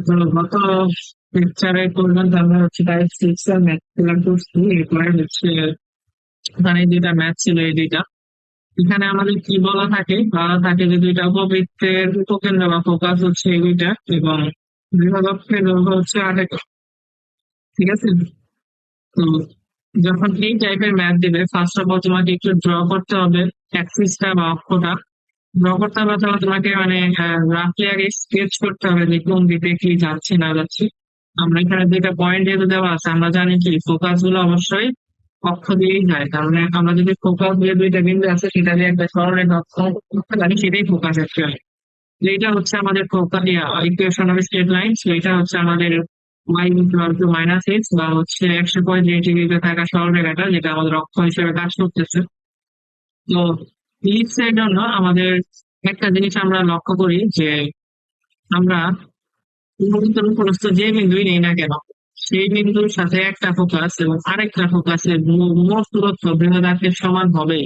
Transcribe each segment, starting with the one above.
তো গত লেকচারে পর্যন্ত আমরা হচ্ছে টাইপ সিক্স এর ম্যাথ গুলা করছি। এরপরে হচ্ছে এখানে দুইটা ম্যাথ ছিল, এই দুইটা। এখানে আমাদের কি বলা থাকে যে দুইটা উপবৃত্তের উপকেন্দ্র বা ফোকাস হচ্ছে এই দুইটা, এবং বৃহদক্ষের দৈর্ঘ্য হচ্ছে 8 একক। ঠিক আছে। তো যখন এই টাইপের ম্যাথ দিবে, ফার্স্ট অফ অল তোমাকে একটু ড্র করতে হবে অ্যাক্সিসটা বা অক্ষটা। ড্র করতে হবে অথবা তোমাকে মানে রাফলি আগে স্কেচ করতে হবে যে কোন দিকে কি যাচ্ছে না যাচ্ছে। আমরা এখানে দুইটা পয়েন্ট যেহেতু দেওয়া আছে, আমরা জানি কি ফোকাস গুলো অবশ্যই অক্ষ দিয়েই যায়। তার মানে আমরা যদি ফোকাস দিয়ে দুইটা বিন্দু আছে সেটা দিয়ে একটা সরলরেখা অক্ষ করতে পারি, সেটাই ফোকাস অ্যাকচুয়ালি। এইটা হচ্ছে আমাদের focus equation of straight line. এটা হচ্ছে আমাদের y equal two minus x, বা হচ্ছে 135 ডিগ্রিতে থাকা সরলরেখাটা, যেটা আমাদের অক্ষ হিসেবে কাজ করতেছে। তো ইলিপস এর জন্য আমাদের একটা জিনিস আমরা লক্ষ্য করি যে আমরা উপবৃত্তের উপরস্থ যে বিন্দুই নেই না কেন, সেই বিন্দুর সাথে একটা ফোকাস এবং আরেকটা ফোকাসের মোট দূরত্ব বৃহদাকারের সমান হবে।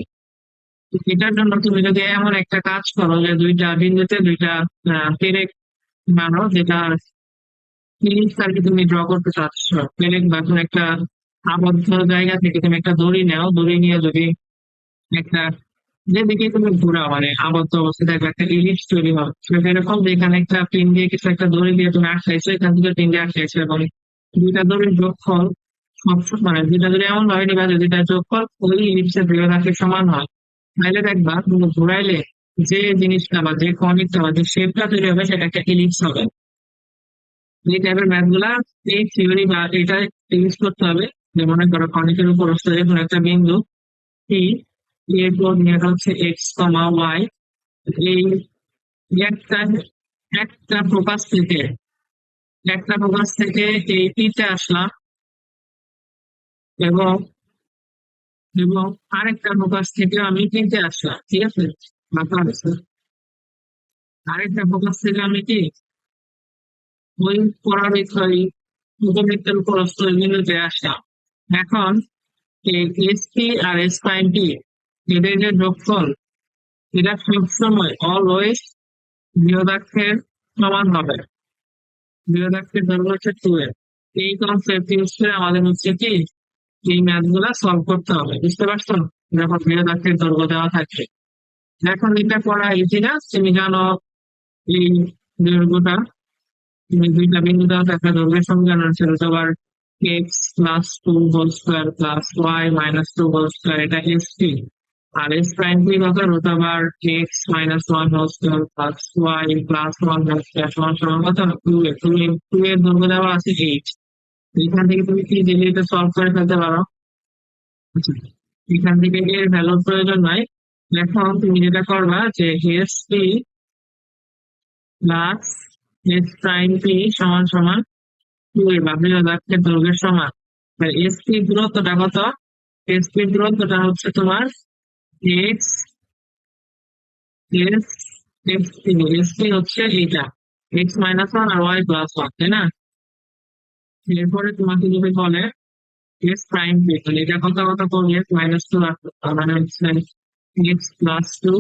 এটার জন্য তুমি যদি এমন একটা কাজ করো যে দুইটা বিন্দুতে দুইটা পেরেক মানো, যেটা ইলিপস আর কি তুমি ড্র করতে চাচ্ছ, পেরেক বা কোনো একটা আবদ্ধ জায়গা থেকে তুমি একটা দড়ি নাও, দড়ি নিয়ে যদি একটা যেদিকে তুমি ঘোরাও, মানে আবদ্ধ অবস্থায় থাকবে, একটা ইলিপস তৈরি হবে। সেটা এরকম যে এখানে একটা পিন দিয়ে কিছু একটা দড়ি দিয়ে তুমি আটকাইছো, এখান থেকে পিন দিয়ে আটকাইছো, এবং দুইটা দড়ির যোগফল মানে দুইটা দড়ি এমন ভাবে নিবা যে দুইটা যোগফল ওই ইলিপসের বৃহদাকের সমান হয়। তাহলে দেখবা তুমি ঘুরাইলে যে জিনিসটা বা যে কনিকটা বা যে শেপটা তৈরি হবে সেটা একটা ইলিপস হবে। এই টাইপের ম্যাথ গুলা, এই থিওরি বা এটা ইউজ করতে হবে। যে মনে করো কনিকের উপর যখন একটা বিন্দু টি, এর কোঅর্ডিনেট হচ্ছে এক্স কমা ওয়াই। এই একটা একটা ফোকাস থেকে একটা ফোকাস থেকে এই টিতে আসলাম, এবং এবং আরেকটা ফোকাস থেকে আমি টিতে আসলাম। ঠিক আছে, মাথা আছে। আরেকটা ফোকাস থেকে আমি কি ওই পরাবৃত্তই উপবৃত্তের উপরস্থ বিন্দুতে আসলাম। এখন এই S P R S prime টি, এদের যে যোগফল, এটা সবসময় অলওয়েজ বৃহদাক্ষের সমান হবে। বৃহদাক্ষের দৈর্ঘ্য হচ্ছে 2 এর। এই কনসেপ্ট ইউজ করে আমাদের হচ্ছে কি এই ম্যাথ গুলা সলভ করতে হবে, বুঝতে পারছো? যখন বৃহদাক্ষের দৈর্ঘ্য দেওয়া থাকবে। এখন এটা করা ইজি না, তুমি জানো এই দৈর্ঘ্যটা, তুমি দুইটা বিন্দু দেওয়া থাকলে দৈর্ঘ্যের সমীকরণ ছিল তোমার x plus two whole square plus y minus two whole square, এটা এস টি। আর এস প্রাইম কি কত, root over x minus one whole square plus y plus one whole square সমান সমান কত, টু এ। টু এর দৈর্ঘ্য দেওয়া আছে 8। এখান থেকে তুমি কি দিলে এটা সলভ করে ফেলতে পারো। আচ্ছা, এখান থেকে এর ভ্যালুর প্রয়োজন নাই। এখন তুমি যেটা করবা যে S P plus S prime P সমান সমান 2 এ, বা বৃহদাক্ষের দৈর্ঘ্যের সমান। এস পি দূরত্বটা কত? এস পি দূরত্বটা হচ্ছে তোমার x S x P. S P হচ্ছে এইটা, এক্স মাইনাস ওয়ান আর ওয়াই প্লাস ওয়ান, তাই না? এরপরে তোমাকে যদি বলে এস প্রাইম পি, তাহলে এটা কত কত করবে, এক্স মাইনাস টু, মানে হচ্ছে x plus two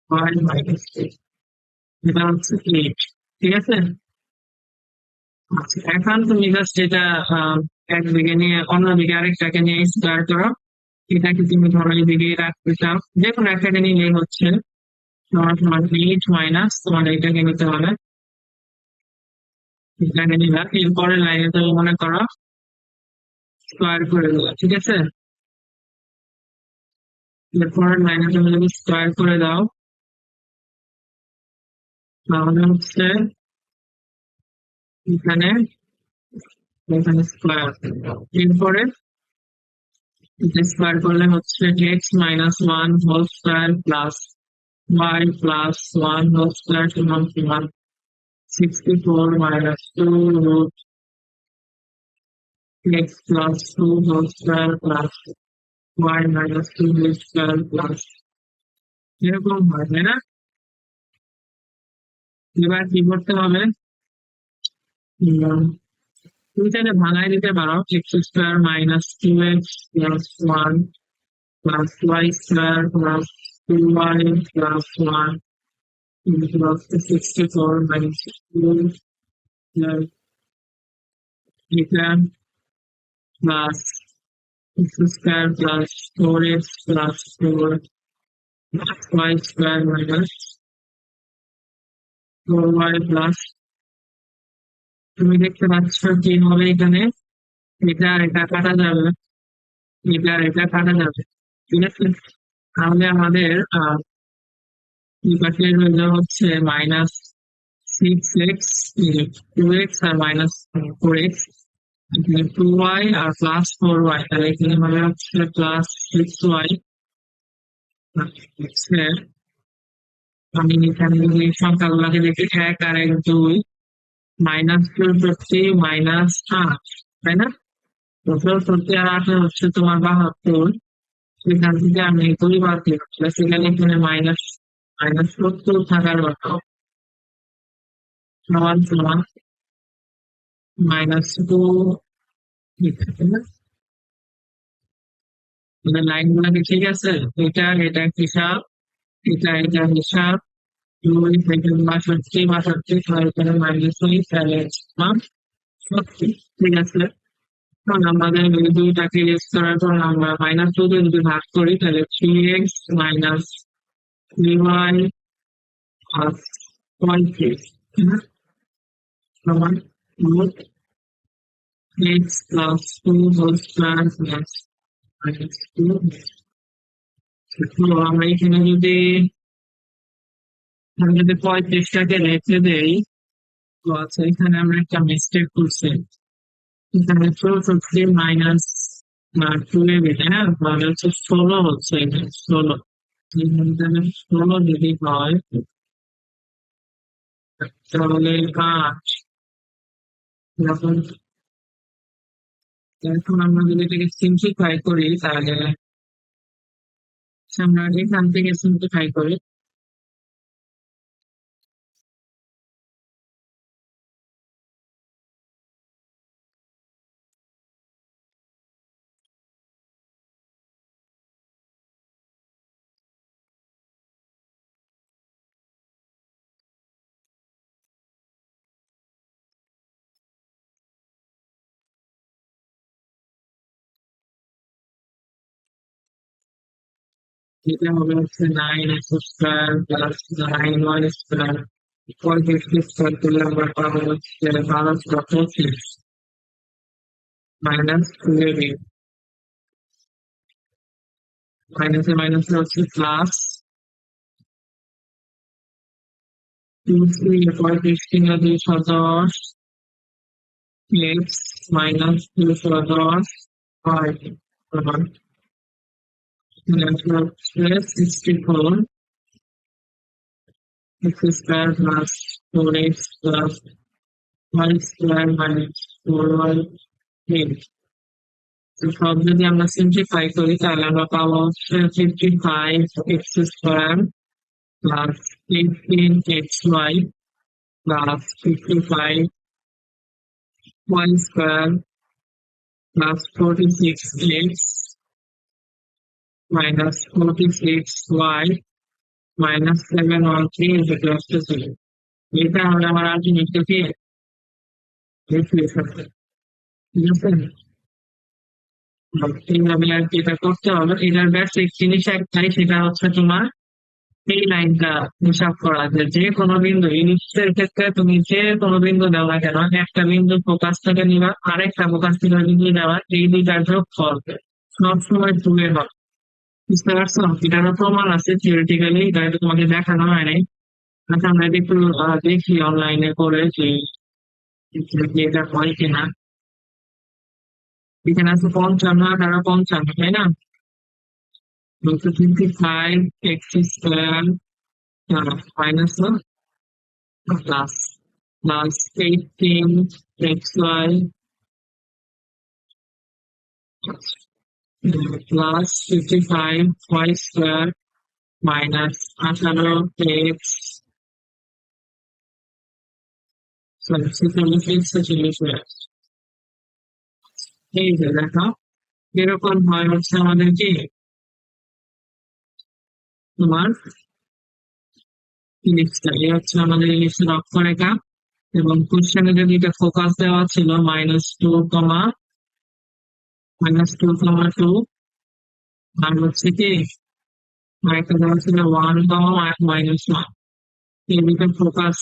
y minus two, এটা হচ্ছে 8। ঠিক আছে। আচ্ছা, এখন তুমি জাস্ট এটা একদিকে নিয়ে অন্যদিকে আরেকটাকে নিয়ে স্কোয়ার করো। এটাকে তুমি ধরো এদিকে রাখতে চাও, যে কোনো একটাকে নিলেই হচ্ছে। সমান সমান 8 মাইনাস তোমার এটাকে নিতে হবে, এটাকে নিলা। এরপরের লাইনে তুমি মনে করো স্কোয়ার করে দিলা। ঠিক আছে। এরপরের লাইনে তুমি যদি স্কোয়ার করে দাও, তাহলে হচ্ছে এখানে এখানে স্কোয়ার। এরপরে স্কোয়ার করলে হচ্ছে x minus one whole square plus y plus one whole square সমান সমান 64 minus 2 root x plus 2 whole square plus y minus 2 whole square plus, এরকম হয়, তাই না? এবার কি করতে হবে, তুমি চাইলে ভাঙায় দিতে পারো, x square minus two x plus one plus Y square plus two y plus one plus 64 minus 2 plus eta plus x square plus 4x plus 4 plus y square minus 4y plus তুমি দেখতে পাচ্ছ কি হবে এখানে এটা আর এটা কাটা যাবে এটা আর এটা কাটা যাবে ঠিক আছে তাহলে আমাদের এই পাশে রইল হচ্ছে মাইনাস 6x 2x আর মাইনাস 4x এখানে 2y আর প্লাস 4y তাহলে এখানে হবে হচ্ছে প্লাস 6y হচ্ছে আমি এখানে যদি সংখ্যাগুলোকে দেখি 1 আর 1 2 মাইনাস 64 মাইনাস 8 তাই না? তো 64 আর 8 হচ্ছে তোমার 72 সেখান থেকে আমি 2 বাদ দিই সেখানে এখানে মাইনাস মাইনাস 70 থাকার কথা সমান সমান মাইনাস 2 তাই না? মানে লাইন গুলাকে ঠিক আছে এটা এটা হিসাব এটা হিসাব 2 থেকে 62 এখানে মাইনাস 2 তাহলে সত্যি ঠিক আছে এখন আমাদের এই দুইটাকে ইউজ করার পর আমরা মাইনাস 2 দিয়ে যদি ভাগ করি তাহলে 3x মাইনাস 3y প্লাস 1 সমান root x plus 2 whole square plus minus 2 তো আমরা এখানে যদি 35টাকে রেখে দেই তো আচ্ছা এখানে আমরা একটা মিস্টেক করছি এখানে 450 মাইনাস 12 হ্যাঁ মানে হচ্ছে 16 হচ্ছে এখানে 16 এখানে 16 যদি হয় তাহলে 8 যখন এখন আমরা যদি এটাকে সিম্পলিফাই করি তাহলে আমরা এখান থেকে সিম্পলিফাই করি এটা হবে হচ্ছে 9x square plus 9y square equal to x square করলে আমরা পাবো হচ্ছে 1225 মাইনাস 12 মাইনাসে মাইনাসে হচ্ছে প্লাস 2 ইকুয়াল টু x কিংবা 210 x মাইনাস 210 y সমান answer হচ্ছে 64 x square plus 4x plus y square minus 4y সব যদি আমরা সিম্পলিফাই করি তাহলে আমরা পাবো হচ্ছে 55 x square plus 18 x y plus 55 y square plus 46 x minus 46 y minus 713 is equal to 0 এটা হলো আমার আলটিমেটলি রিপ্লেস হবে ঠিক আছে এইভাবে আর কি এটা করতে হবে এটার বেসিক জিনিস একটাই সেটা হচ্ছে তোমার এই লাইনটা হিসাব করা যে কোনো বিন্দু ইলিপসের ক্ষেত্রে তুমি যে কোনো বিন্দু দাও না কেন একটা বিন্দু ফোকাস থেকে নিবা আরেকটা ফোকাস থেকে বিন্দু নেওয়া এই দুইটার যোগফল সবসময় তুলে হবে বুঝতে পারছো এটারও প্রমাণ আছে থিওরিটিক্যালি এটা হয়তো তোমাকে দেখানো হয় নাই আচ্ছা আমরা এটা একটু দেখি অনলাইনে করে যে এটা হয় কিনা এখানে আছে 55 18 55 তাই না 55 x square minus plus plus 18 xy plus 55 y square minus 18 x sorry 46 এই যে দেখো এরকম হয় হচ্ছে আমাদের কি তোমার ইলিপসটা এই হচ্ছে আমাদের ইলিপসের অক্ষরেখা। এবং কোশ্চেনে যদি এটা ফোকাস দেওয়া ছিল -2, আর হচ্ছে কি আরেকটা দেওয়া ছিল 1, -1, এই দুটো ফোকাস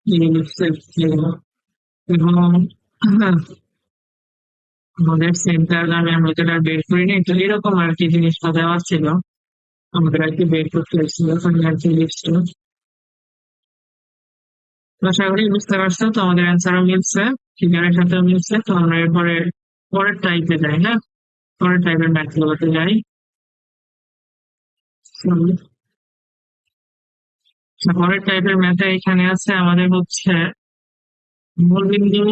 ইলিপসের ছিল। এবং আমাদের সেন্টার আমি যেটা বের করিনি, তো এরকম আর কি জিনিসটা দেওয়া ছিল, আমাদের আর কি বের করতে হয়েছিল আর কি লিস্টটা। তো আশা করি বুঝতে পারছো, তো আমাদের অ্যান্সারও মিলছে, ফিগারের সাথেও মিলছে। তো আমরা এরপরে পরের টাইপে যাই, হ্যাঁ, পরের টাইপের ম্যাথ গুলোতে যাই। পরের টাইপের ম্যাথে এখানে আছে আমাদের হচ্ছে মূলবিন্দু,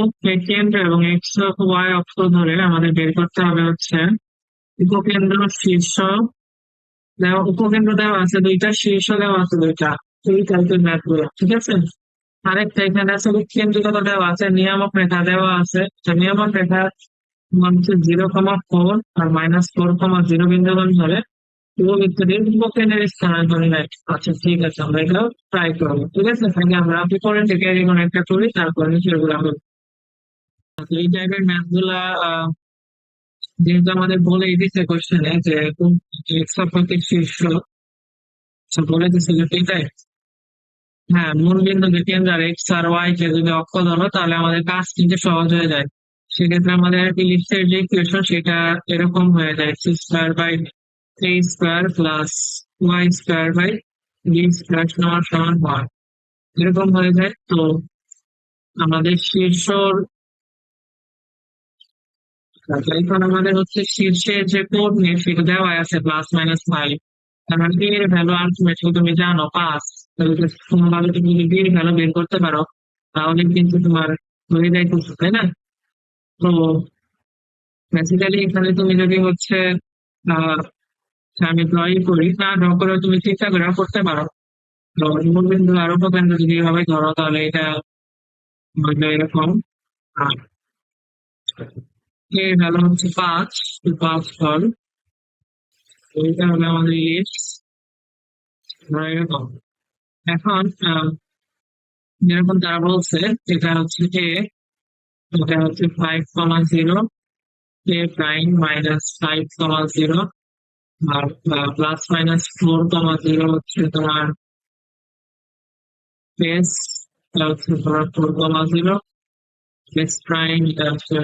কেন্দ্র এবং এক্স ওয়াই অক্ষ ধরে আমাদের বের করতে হবে হচ্ছে উপকেন্দ্র, শীর্ষ দেওয়া, উপকেন্দ্র দেওয়া আছে দুইটা, শীর্ষ দেওয়া আছে দুইটা, এই টাইপের ম্যাথ গুলো, ঠিক আছে। আরেকটা এখানে আছে কেন্দ্রিকতা দেওয়া আছে, নিয়ামক রেখা দেওয়া আছে। তো নিয়ামক রেখা হচ্ছে 0,4 আর -4,0 বিন্দুগণ ধরে উপবৃত্তটির উপকেন্দ্রের স্থানান্তর নেয়। আচ্ছা ঠিক আছে, আমরা এটা ট্রাই করবো, ঠিক আছে। তাহলে আমরা বিপরীত থেকে এরকম একটা করি, তারপরে সেগুলো হবে। তো এই টাইপের ম্যাথ গুলা যেহেতু আমাদের বলেই দিচ্ছে কোশ্চেনে যে কোন এক্স অক্ষের শীর্ষ, বলে দিচ্ছে যে এটাই, হ্যাঁ, মূল বিন্দু যে কেন্দ্র আর এক্স আর ওয়াই কে যদি অক্ষ ধরো, তাহলে আমাদের কাজ কিন্তু সহজ হয়ে যায়। সেক্ষেত্রে আমাদের ইলিপসের যে ইকুয়েশন সেটা এরকম হয়ে যায়, x² + a² + y² = 1 এরকম হয়ে যায়। তো আমাদের শীর্ষর, এখন আমাদের হচ্ছে শীর্ষের যে কোঅর্ডিনেট সেটা দেওয়া আছে +-5, তার মানে বি এর ভ্যালু আলটিমেটলি তুমি জানো 5। তাহলে কোনোভাবে তুমি যদি বি এর ভ্যালু বের করতে পারো, তাহলে কিন্তু তোমার হয়ে যাইতেছে, তাই না? তো বেসিক্যালি এখানে তুমি যদি হচ্ছে আহ আমি ড্রই করি, না ড্র করে তুমি চিন্তা করে করতে পারো। তো মূলবিন্দু আর উপকেন্দ্র যদি এভাবে ধরো, তাহলে এটা হইলো এরকম। আর এর ভ্যালু হচ্ছে 5, 5 এইটা হলো আমাদের ইলিপস, এরকম। এখন যেরকম তারা বলছে, এটা হচ্ছে এ, এটা হচ্ছে 5,0, a' -5,0, আর +-4,0 হচ্ছে তোমার এস, এটা হচ্ছে তোমার 4,0, এস প্রাইম এটা হচ্ছে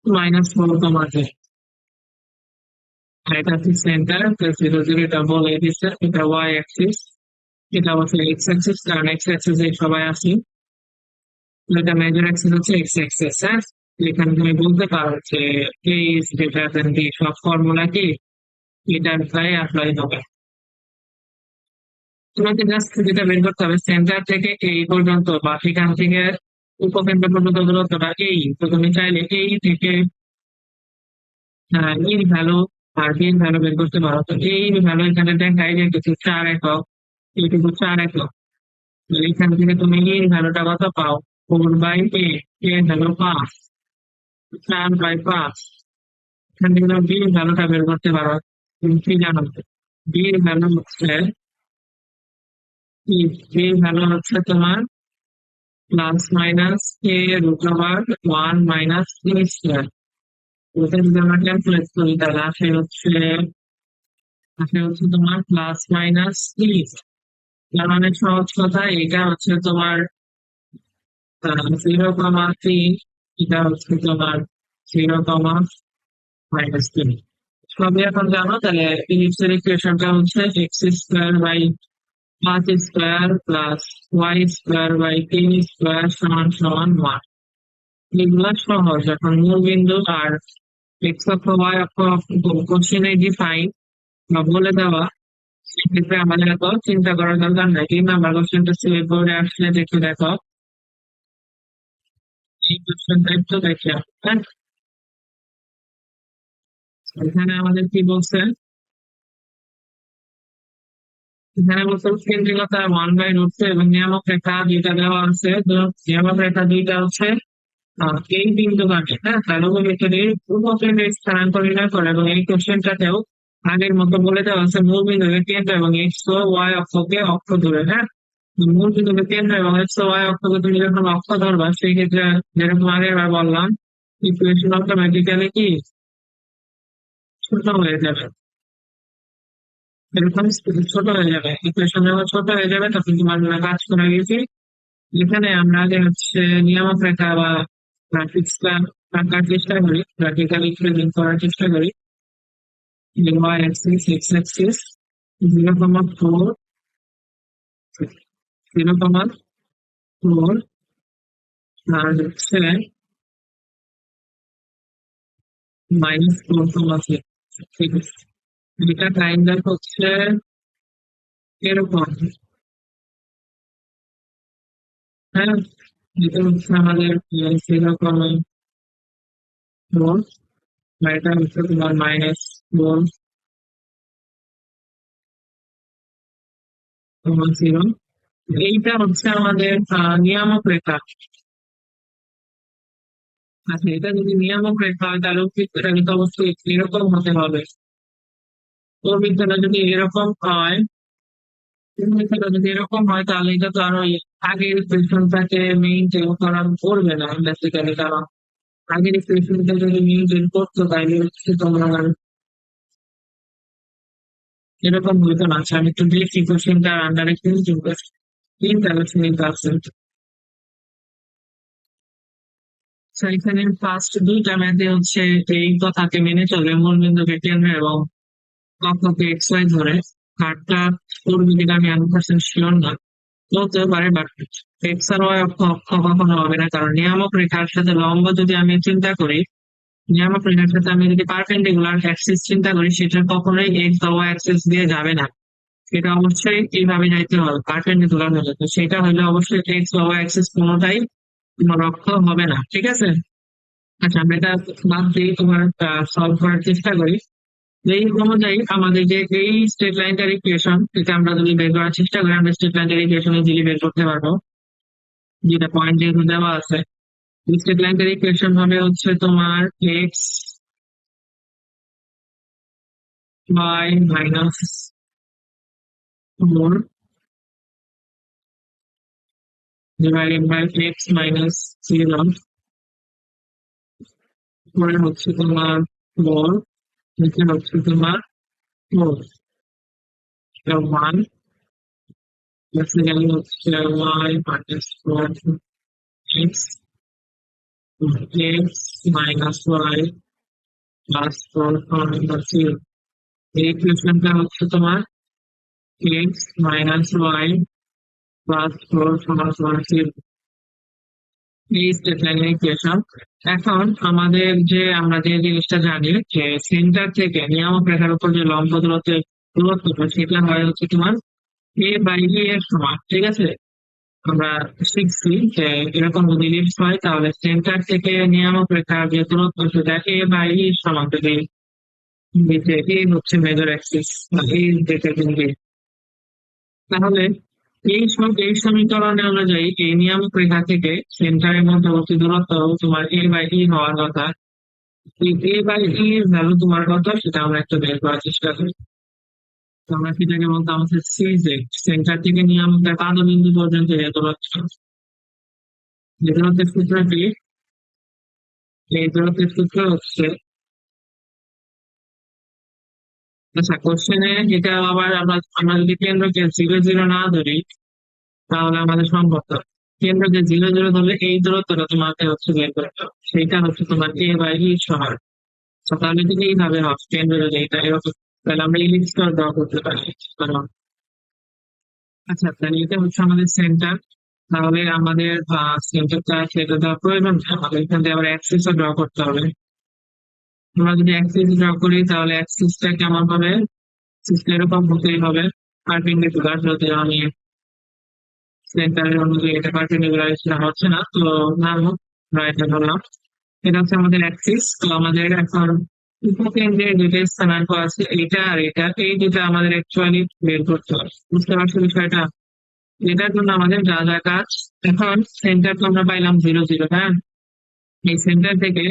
-4,0। এটা হচ্ছে সেন্টার, 0, 0 এটা বলে দিচ্ছে, এটা ওয়াই অ্যাক্সিস, এটা হচ্ছে এক্স অ্যাক্সিস, কারণ এক্স অ্যাক্সিস এই সবাই আসি। এটা মেজর অ্যাক্সিস হচ্ছে এক্স অ্যাক্সিস, হ্যাঁ। এখানে তুমি বলতে পারো যে এ ইজ গ্রেটার দেন বি, সব ফর্মুলা কি এটার প্রায় অ্যাপ্লাই হবে। তোমাকে জাস্ট যেটা বের করতে হবে সেন্টার থেকে এই পর্যন্ত বা সেখান থেকে উপকেন্দ্র পর্যন্ত দূরত্বটা এই, তো তুমি চাইলে এই থেকে এর ভ্যালু আর বি এর ভ্যালু বের করতে পারো। তো এই ভ্যালু এখানে দেখাই যে কিছু 4 একক, এইটুকু 4 একক। তো এখান থেকে তুমি এর ভ্যালুটা কত পাও, 4/8, এর ভ্যালু 5, 4/5। এখান থেকে তুমি বি এর ভ্যালুটা বের করতে পারো। তুমি কি জানো, বি এর ভ্যালু হচ্ছে কি, বি এর ভ্যালু হচ্ছে তোমার +-a√1 - a²। ওটা যদি আমরা ক্যালকুলেট করি, তাহলে আসে হচ্ছে তোমার +-3। তার মানে সহজ কথা, এটা হচ্ছে তোমার 0,3, এটা হচ্ছে তোমার 0,-3। সবই এখন জানো, তাহলে ইলিপসের ইকুয়েশনটা হচ্ছে x² / 5² + y² / 3² = 1। এগুলা সহজ। এখন মূলবিন্দু আর এক্স অক্ষ ওয়াই অক্ষ কোশ্চেনে ডিফাইন বা বলে দেওয়া, সেক্ষেত্রে আমাদের এত চিন্তা করার দরকার নাই। 3 নাম্বার কোশ্চেনটা সিলেক্ট করে আসলে দেখে দেখো, এই কোশ্চেনটা একটু দেখে হ্যাঁ। এখানে আমাদের কি বলছে, এখানে বলছে কেন্দ্রিকতা 1/√2 এবং নিয়ামক রেখা দুইটা দেওয়া আছে। তো নিয়ামক রেখা দুইটা হচ্ছে এই বিন্দু কাটে, হ্যাঁ, তাহলে উপবৃত্তটির উপকেন্দ্রের স্থানাঙ্ক নির্ণয় করে। এবং এই কোশ্চেনটাতেও আগের মতো বলে দেওয়া আছে মূল বিন্দুকে কেন্দ্র এবং এক্স ও ওয়াই অক্ষকে অক্ষ ধরে, হ্যাঁ। মূল বিন্দুকে কেন্দ্র এবং এক্স ও ওয়াই অক্ষকে তুমি যখন অক্ষ ধরবা সেই ক্ষেত্রে যেরকম আগের বার বললাম ইকুয়েশন অটোমেটিক্যালি কি ছোট হয়ে যাবে, এরকম ছোট হয়ে যাবে। ইকুয়েশন যখন ছোট হয়ে যাবে তখন তোমার জন্য কাজ করে গেছি। এখানে আমরা আগে হচ্ছে নিয়ামক রেখা বা গ্রাফিক্সটা আঁকার চেষ্টা করি, গ্রাফিক্যালি প্রেজেন্ট করার চেষ্টা করি। ওয়াই অ্যাক্সিস, এক্স অ্যাক্সিস 0,4, 0,4 আর হচ্ছে -4,6। ঠিক আছে, এটা কাইন্ড অফ হচ্ছে এরকম, হ্যাঁ। এটা হচ্ছে আমাদের 0,4, বা এটা হচ্ছে তোমার -4,0। এইটা হচ্ছে আমাদের নিয়ামক রেখা। আচ্ছা, এটা যদি নিয়ামক রেখা হয় তাহলে এটা কিন্তু অবশ্যই এরকম হতে হবে। অভিজ্ঞতা যদি এরকম হয়, অভিজ্ঞতা যদি এরকম হয় তাহলে এটা তো আর ওই আগের ইকুয়েশনটাকে মেইনটেইন করা করবে না বেসিক্যালি, কারণ আগের ইকুয়েশনটা যদি মেইনটেইন করতো তাহলে হচ্ছে তোমার এরকম হইতো না। আচ্ছা, আমি একটু দেখি ইকুয়েশনটা আন্ডারে কিন্তু 3 এখানে ফার্স্ট দুইটা ম্যাথে হচ্ছে এই কথাকে মেনে চলে মূল বিন্দুকে কেন্দ্র এবং কক্ষকে এক্স ওয়াই ধরে। থার্ডটা করবে কিনা আমি 100% শিওর না, হতে পারে, বাট এক্স আর ওয়াই অক্ষ অক্ষ কখনো হবে না, কারণ নিয়ামক রেখার সাথে লম্ব যদি আমি চিন্তা করি, নিয়ামক রেখার সাথে আমি যদি পারপেন্ডিকুলার অ্যাক্সিস চিন্তা করি সেটা কখনোই এক্স বা ওয়াই অ্যাক্সিস দিয়ে যাবে না। এটা অবশ্যই এইভাবে যাইতে হবে পারপেন্ডিকুলার হলে, তো সেটা হলে অবশ্যই এক্স বা ওয়াই অ্যাক্সিস কোনোটাই তোমার অক্ষ হবে না। ঠিক আছে, আচ্ছা আমরা এটা বাদ দিয়ে তোমার সলভ করার চেষ্টা করি। এই অনুযায়ী আমাদের যে এই স্টেট লাইনটার ইকুয়েশন, এটা আমরা যদি বের করার চেষ্টা করি আমরা স্টেট লাইনটার ইকুয়েশন ইজিলি বের করতে পারবো, যেটা পয়েন্ট যেহেতু দেওয়া আছে। স্টেট লাইনটার ইকুয়েশন হবে হচ্ছে তোমার x by -4 divided by x -0, পরে হচ্ছে তোমার 4, নিচে হচ্ছে তোমার 4, 1, বেসিক্যালি হচ্ছে y -4 এক্স, এক্স -y +4 এই ইকুয়েশনটা হচ্ছে তোমার এক্স -y +4 এই স্টেট লাইনের ইকুয়েশন। এখন আমাদের যে আমরা যে জিনিসটা জানি যে সেন্টার থেকে নিয়ামক রেখার উপর যে লম্ব দূরত্বের দূরত্বটা সেটা হয় হচ্ছে তোমার এ বাই ই এর সমান। ঠিক আছে, আমরা শিখছি যে এরকম যদি ইলিপস হয় তাহলে সেন্টার থেকে নিয়ামক রেখার যে দূরত্ব সেটা এ বাই ই এর সমান। যদি নিচে এ হচ্ছে মেজর অ্যাক্সিস বা এই যেটা কিন্তু, তাহলে এই সমীকরণে অনুযায়ী এই নিয়ামক রেখা থেকে সেন্টারের মধ্যবর্তী দূরত্ব তোমার এ বাই ই হওয়ার কথা। এ বাই ই এর ভ্যালু তোমার কত সেটা আমরা একটু বের করার চেষ্টা করি। তো আমরা সেটাকে বলতাম হচ্ছে সিজেড, সেন্টার থেকে নিয়ামকের পাদবিন্দু পর্যন্ত যে দূরত্ব। যে দূরত্বের সূত্রটি, এই দূরত্বের সূত্র হচ্ছে, আচ্ছা কোশ্চেনে এটা আবার আমরা আমরা যদি কেন্দ্রকে 0,0 না ধরি তাহলে আমাদের সম্ভব না। কেন্দ্রকে 0,0 ধরলে এই দূরত্বটা তোমাকে হচ্ছে বের করতে হবে, সেইটা হচ্ছে তোমার এ বাই ই সমান। তাহলে যদি এইভাবে হবে কেন্দ্র যদি এটা এরকম, তাহলে আমরা ইলিপসটা ড্র করতে পারি। কারণ আচ্ছা, তাহলে এটা হচ্ছে আমাদের সেন্টার। তাহলে আমাদের সেন্টারটা সেটা দেওয়ার প্রয়োজন নেই, আমাদের এখান থেকে আবার অ্যাক্সিসও ড্র করতে হবে। আমরা যদি অ্যাক্সিস ড্র করি তাহলে অ্যাক্সিসটা কেমন হবে, অ্যাক্সিসটা এরকম হতেই হবে পারপেন্ডিকুলার। যদি আমি সেন্টারের অনুযায়ী এটা পারপেন্ডিকুলার সেটা হচ্ছে না, তো না হোক, আমরা এটা ধরলাম। এটা হচ্ছে আমাদের অ্যাক্সিস। তো আমাদের এখন উপকেন্দ্রের দুটো স্থানাঙ্ক আছে, এটা আর এটা, এই দুটো আমাদের অ্যাকচুয়ালি বের করতে হবে। বুঝতে পারছো বিষয়টা? এটার জন্য আমাদের যা যা কাজ, এখন সেন্টার তো আমরা পাইলাম 0,0, হ্যাঁ। এই সেন্টার থেকে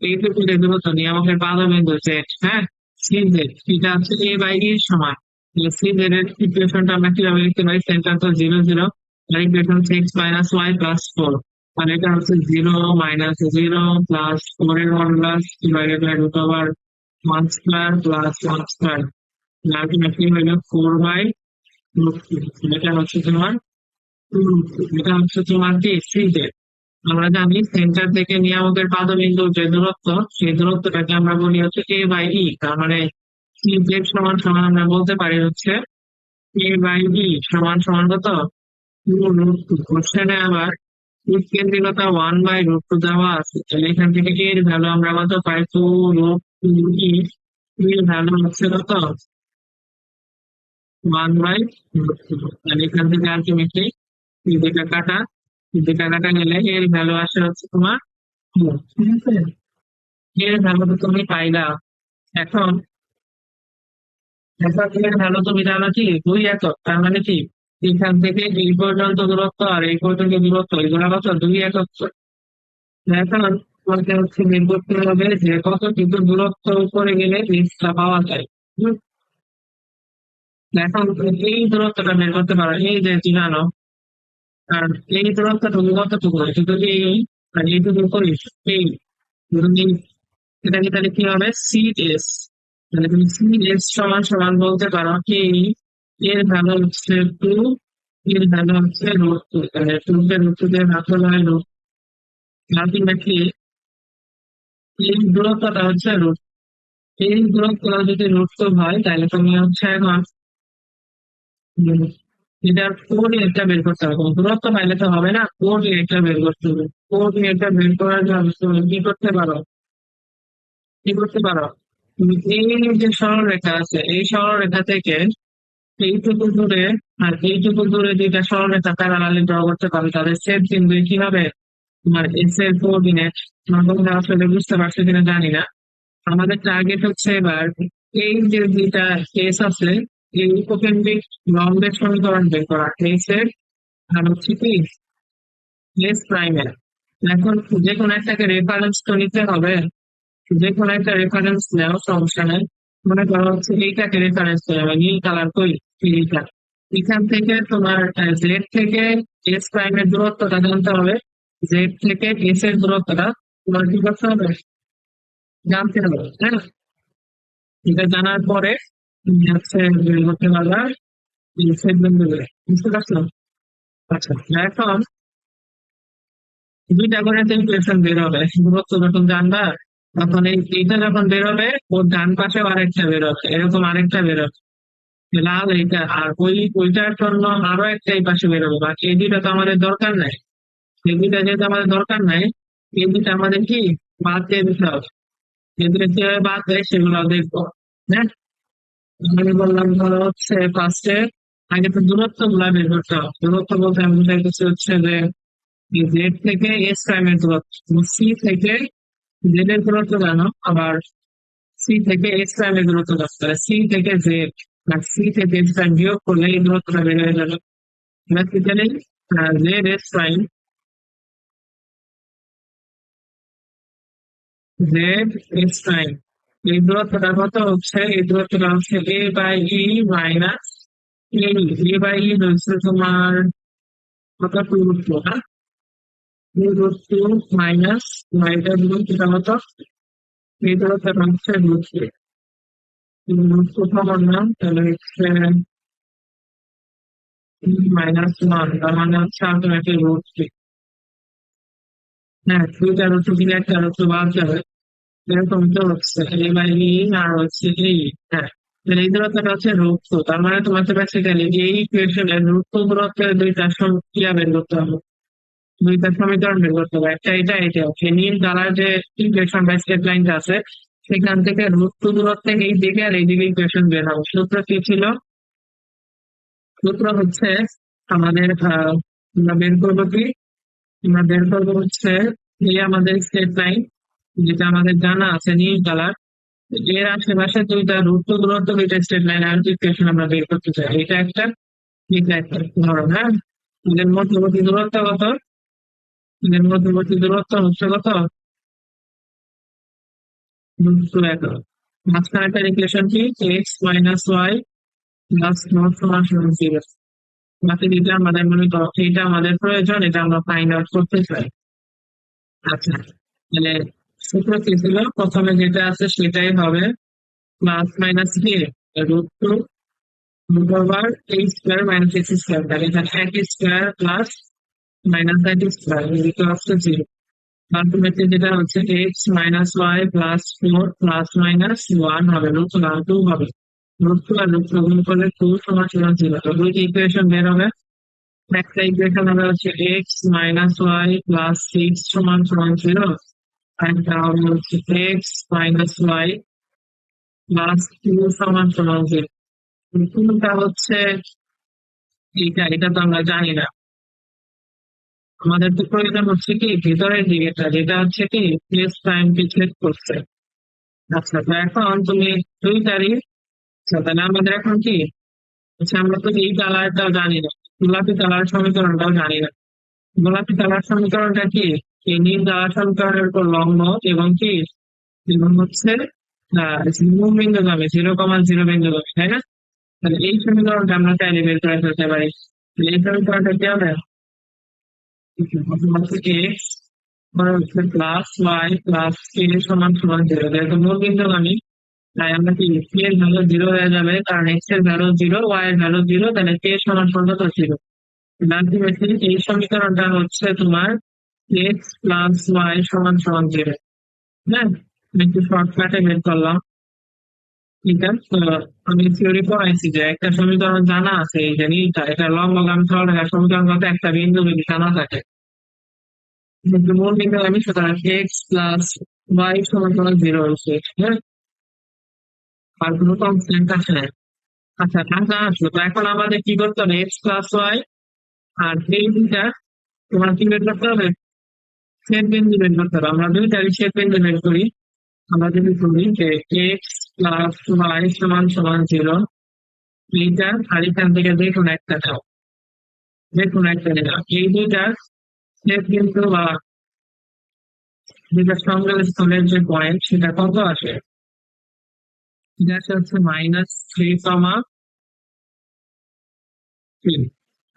এইটুকু যে দূরত্ব নিয়ামকের পাদবিন্দু জেড, হ্যাঁ, সিজেড এটা হচ্ছে এ বাই এর সমান। সিজেড এর ইকুয়েশনটা আমরা কিভাবে লিখতে পারি? সেন্টার তো 0 0, আর ইকুয়েশন হচ্ছে এক্স মাইনাস ওয়াই প্লাস 4। মানে এটা হচ্ছে 0 - 0 প্লাস 4 এর modulus divided by root over 1 square plus 1 square, ultimately হইলো 4/√2। এটা হচ্ছে তোমার এটা হচ্ছে তোমার কি সিজেড। আমরা জানি সেন্টার থেকে নিয়ামকের পাদবিন্দুর যে দূরত্ব, সেই দূরত্বটাকে আমরা বলি হচ্ছে এ বাই ই। তার মানে সিজেড সমান সমান আমরা বলতে পারি হচ্ছে এ বাই ই সমান সমান কত? 2√2। কোশ্চেনে আবার উৎকেন্দ্রিকতা 1/√2 দেওয়া আছে, তাহলে এখান থেকে এর ভ্যালু আমরা কত পাই? 2√2ই। এর ভ্যালু হচ্ছে কত? 1/√2। তাহলে এখান থেকে আলটিমেটলি এই দুইটা কাটা, এই দুইটা কাটা গেলে এর ভ্যালু আসে হচ্ছে তোমার 2। ঠিক আছে, এর ভ্যালু তো তুমি পাইলা। এখন এর ভ্যালু তুমি জানো কি 2 একক। তার মানে কি এখান থেকে এই পর্যন্ত দূরত্ব আর এই পর্যন্ত দূরত্ব এগুলো কত? 2 একক। এখন তোমাকে হচ্ছে বের করতে হবে যে কতটুকু দূরত্ব উপরে গেলে রিস্কটা পাওয়া যায়। হুম, এখন এই দূরত্বটা বের করতে পারো, এই যে জানো। আর এই দূরত্বটা তুমি কতটুকু এটা যদি এই আর এইটুকু করিস, এই তুমি এটাকে তাহলে কি হবে? C S. তাহলে তুমি সি এস সমান সমান বলতে পারো কি এর ভ্যালু হচ্ছে 2, এর ভ্যালু হচ্ছে √2। তাহলে 2 কে √2 দিয়ে ভাগ করলে হয় √2। আলটিমেটলি এই দূরত্বটা হচ্ছে √2। এই দূরত্বটা যদি √2 হয় তাহলে তুমি হচ্ছে এখন উম, এটার কোঅর্ডিনেটটা বের করতে হবে। দূরত্ব পাইলে তো হবে না, কোঅর্ডিনেটটা বের করতে হবে। কোঅর্ডিনেটটা বের করার জন্য তুমি কি করতে পারো? কি করতে পারো? তুমি এই যে সরলরেখা আছে, এই সরলরেখা থেকে এইটুকু দূরে আর এইটুকু দূরে দুইটা সরলরেখা প্যারালালি ড্র করতে পারো, তাদের ছেদ বিন্দু কি হবে? তোমার এস এর কোঅর্ডিনেট। তোমরা আসলে বুঝতে পারছো কিনা জানি না। আমাদের টার্গেট হচ্ছে এবার এই যে দুইটা কেস আছে, এই উপকেন্দ্রিক লম্বের সমীকরণ বের করা, এস এর আর হচ্ছে কি এস প্রাইমের। এখন যে কোনো একটাকে রেফারেন্স তো নিতে হবে। যে কোনো একটা রেফারেন্স নেওয়া সমস্যা নেই। মনে করো হচ্ছে এইটাকে রেফারেন্স নেওয়া, নীল কালার কই? এইটা। এখান থেকে তোমার জেড থেকে এস প্রাইমের দূরত্বটা জানতে হবে। জেড থেকে এস এর দূরত্বটা তোমার কি করতে হবে? জানতে হবে, হ্যাঁ। এটা জানার পরে তুমি হচ্ছে বের করতে পারবা এই সেট বিন্দুগুলো। বুঝতে পারছো? আচ্ছা, এখন দুইটা করে ইকুয়েশন বের হবে। দূরত্ব যখন জানবা তখন এইটা যখন বের হবে ওর ডান পাশেও আরেকটা বের হবে, এরকম আরেকটা বের হবে লাল এইটা, আর ওইটার জন্য আরো একটা এই পাশে বের হবে। বাকি এই দুইটা তো আমাদের দরকার নাই। এই দুইটা যেহেতু আমাদের দরকার নাই, এই দুইটা আমাদের কি বাদ দিয়ে দিতে হবে। এই দুটো কিভাবে বাদ দেয় সেগুলো দেখবো। হ্যাঁ, আমি বললাম ধরো হচ্ছে ফার্স্টে আগে তো দূরত্ব গুলা বের করতে হবে। দূরত্ব বলতে আমি বুঝাইতেছি হচ্ছে যে জেড থেকে এস প্রাইমের দূরত্ব। সি থেকে জেড এর দূরত্ব জানো, আবার সি থেকে এস প্রাইমের দূরত্ব জানো। তাহলে সি থেকে জেড আর সি থেকে এস প্রাইম বিয়োগ করলে এই দূরত্বটা বের হয়ে যাবে। Basically Z S prime, Z S prime এই দূরত্বটা কত হচ্ছে? এই দূরত্বটা হচ্ছে এ বাই ই মাইনাস এই এ বাই ই হচ্ছে তোমার কত? 2√2, হ্যাঁ। 2√2 মাইনাস এটা দূরত্বটা কত? এই দূরত্বটা হচ্ছে √2। √2 খবর না, তাহলে হচ্ছে -1, তার মানে হচ্ছে আলটিমেটলি √3। হ্যাঁ, দুইটা √2 দিলে একটা √2 বাদ যাবে। এরকম তো হচ্ছে এ বাই ই আর হচ্ছে এই। হ্যাঁ, তাহলে এই দূরত্বটা হচ্ছে √2। তার মানে তোমাকে বেসিক্যালি এই ইকুয়েশনের √2 দূরত্বের দুইটা ইয়া বের করতে হবে, দুইটা সমীকরণ বের করতে হবে। একটা এটা, এটা হচ্ছে নীল কালার যে ইকুয়েশন বা স্টেপ লাইনটা আছে, সেখান থেকে √2 দূরত্বে এই দিকে আর এই দিকে ইকুয়েশন বের হবে। সূত্র কি ছিল? সূত্র হচ্ছে আমাদের আমরা বের করবো কি? আমরা বের করবো হচ্ছে এই আমাদের স্টেপ লাইন, যেটা আমাদের জানা আছে নীল কালার, এর আশেপাশে দুইটা √2 দূরত্ব দুইটা স্টেট লাইন আর ইকুয়েশন আমরা বের করতে চাই। এটা একটা, এটা একটা ধরো, হ্যাঁ। এদের মধ্যবর্তী দূরত্ব কত? এদের মধ্যবর্তী দূরত্ব হচ্ছে কত? √2 একক। মাঝখানেরটার ইকুয়েশন কি? X minus Y plus nought সমান সমান জিরো। বাকি দুইটা আমাদের মনে করো এটা আমাদের প্রয়োজন, এটা আমরা ফাইন্ড আউট করতে চাই। আচ্ছা, তাহলে সূত্র কি ছিল? প্রথমে যেটা আছে সেটাই হবে, প্লাস মাইনাস কি root two root over a square minus x square, তাহলে এখানে এক স্কোয়ার প্লাস মাইনাস এক square equals to zero. Ultimately যেটা হচ্ছে x minus Y plus four plus minus one হবে, রুট টু হবে। রুট টু আর রুট টু গুণ করলে টু সমান সমান জিরো। তো দুইটি ইকুয়েশন বের হবে। একটা ইকুয়েশন হবে হচ্ছে x minus Y plus six সমান সমান জিরো, একটা হবে হচ্ছে x minus Y plus two সমান সমান জিরো। কোনটা হচ্ছে এইটা, এটা তো আমরা জানি না। আমাদের তো প্রয়োজন হচ্ছে কি ভিতরের দিকেটা, যেটা হচ্ছে কি প্লেস টাইমকে চেক করছে। আচ্ছা, তো এখন তুমি দুইটারই, আচ্ছা তাহলে আমাদের এখন কি, আচ্ছা আমরা তো এই কালারটাও জানি না, গোলাপি কালার সমীকরণটাও জানি না। গোলাপি কালার সমীকরণটা কি? এই নীল কালার সমীকরণের উপর লম্ব এবং কি, এবং হচ্ছে মূল বিন্দুগামী, 0,0 বিন্দুগামী, তাই না? তাহলে এই সমীকরণটা আমরা চাইলে বের করে ফেলতে পারি। তাহলে এই সমীকরণটা কি হবে? এক্স হচ্ছে প্লাস ওয়াই প্লাস কে সমান সমান জিরো, যেহেতু মূল বিন্দুগামী তাই আমরা কি কে এর ভ্যালু জিরো হয়ে যাবে, কারণ এক্স এর ভ্যালু জিরো, ওয়াই এর ভ্যালু জিরো, তাহলে কে সমান সমান কত জিরো। আলটিমেটলি এই সমীকরণটা হচ্ছে তোমার এক্স প্লাস ওয়াই সমান সমান জিরো। হ্যাঁ, আমি একটু শর্টকাটে বের করলাম। ঠিক আছে, তো আমি থিওরি পড়াইছি যে একটা সমীকরণ জানা আছে, এই যে নীলটা, এটা লম্বগামী সরলরেখার সমীকরণ করতে একটা বিন্দু যদি জানা থাকে, কিন্তু মূল বিন্দু আমি, সুতরাং এক্স প্লাস ওয়াই সমান সমান জিরো হচ্ছে। হ্যাঁ, আর কোনো কনস্ট্যান্ট আছে না। আচ্ছা, টাকা আসলো, তো এখন আমাদের কি করতে হবে? এক্স প্লাস ওয়াই আর এই দুইটা তোমার কি বের করতে হবে? ছেদ বিন্দু বের করতে হবে। আমরা দুইটারই ছেদ বিন্দু বের করি। আমরা যদি করি যে এক্স প্লাস ওয়াই সমান সমান জিরো, এইটা আর এখান থেকে দেখুন একটা দাও, দেখুন একটা দিলাম, এই দুইটার ছেদ বিন্দু বা দুইটার সংযোগস্থলের যে পয়েন্ট সেটা কত আসে? এটা আসে হচ্ছে -3,3।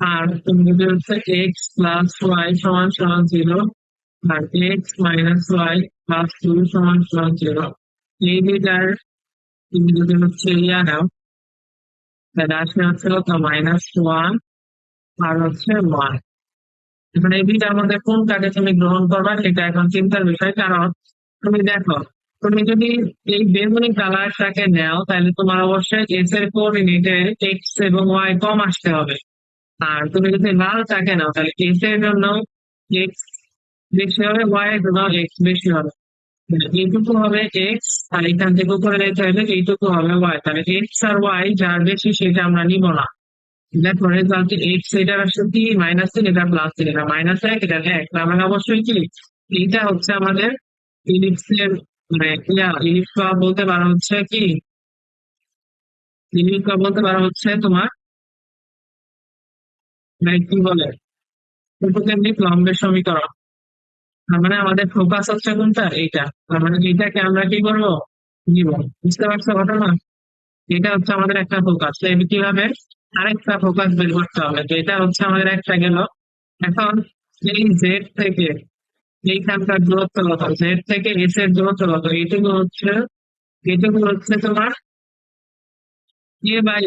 আর তুমি যদি হচ্ছে এক্স প্লাস ওয়াই সমান সমান জিরো আর X minus Y plus two সমান সমান জিরো, এই দুইটার তুমি যদি হচ্ছে ইয়া নাও, তাহলে আসলে হচ্ছে কত? -1 আর হচ্ছে 1। এখন এই দুইটার মধ্যে কোনটাকে তুমি গ্রহণ করবা সেটা এখন চিন্তার বিষয়। কারণ তুমি দেখো, তুমি যদি এই বেগুনি কালারটাকে নাও তাহলে তোমার অবশ্যই এস এর কোঅর্ডিনেটে এক্স এবং ওয়াই কম আসতে হবে। আর তুমি যদি লালটাকে নাও তাহলে এস এর জন্য এক্স বেশি হবে, ওয়াই এর জন্য এক্স বেশি হবে। এইটুকু হবে এক্স, আর এখান থেকে উপরে নিতে হলে এইটুকু হবে ওয়াই, তাহলে এক্স আর ওয়াই যার বেশি সেটা আমরা নিব না। দেখো রেজাল্ট এক্স, এটা আসছে কি -3, এটা +3, এটা -1, এটা 1, তার মানে অবশ্যই কি এইটা হচ্ছে আমাদের ইলিপসের, মানে ইলিপস বলতে পারো হচ্ছে কি, ইলিপস বলতে পারো হচ্ছে তোমার মানে কি বলে উপকেন্দ্রিক লম্বের সমীকরণ। তার মানে আমাদের ফোকাস হচ্ছে কোনটা? এইটা। তার মানে এইটাকে আমরা কি করবো? নিব। বুঝতে পারছো ঘটনা? এটা হচ্ছে আমাদের একটা ফোকাস, তো এটি কিভাবে আরেকটা ফোকাস বের করতে হবে। তো এটা হচ্ছে আমাদের একটা গেল। এখন এই জেড থেকে এইখানকার দূরত্ব কত? জেড থেকে এস এর দূরত্ব কত? এইটুকু হচ্ছে তোমার এ বাই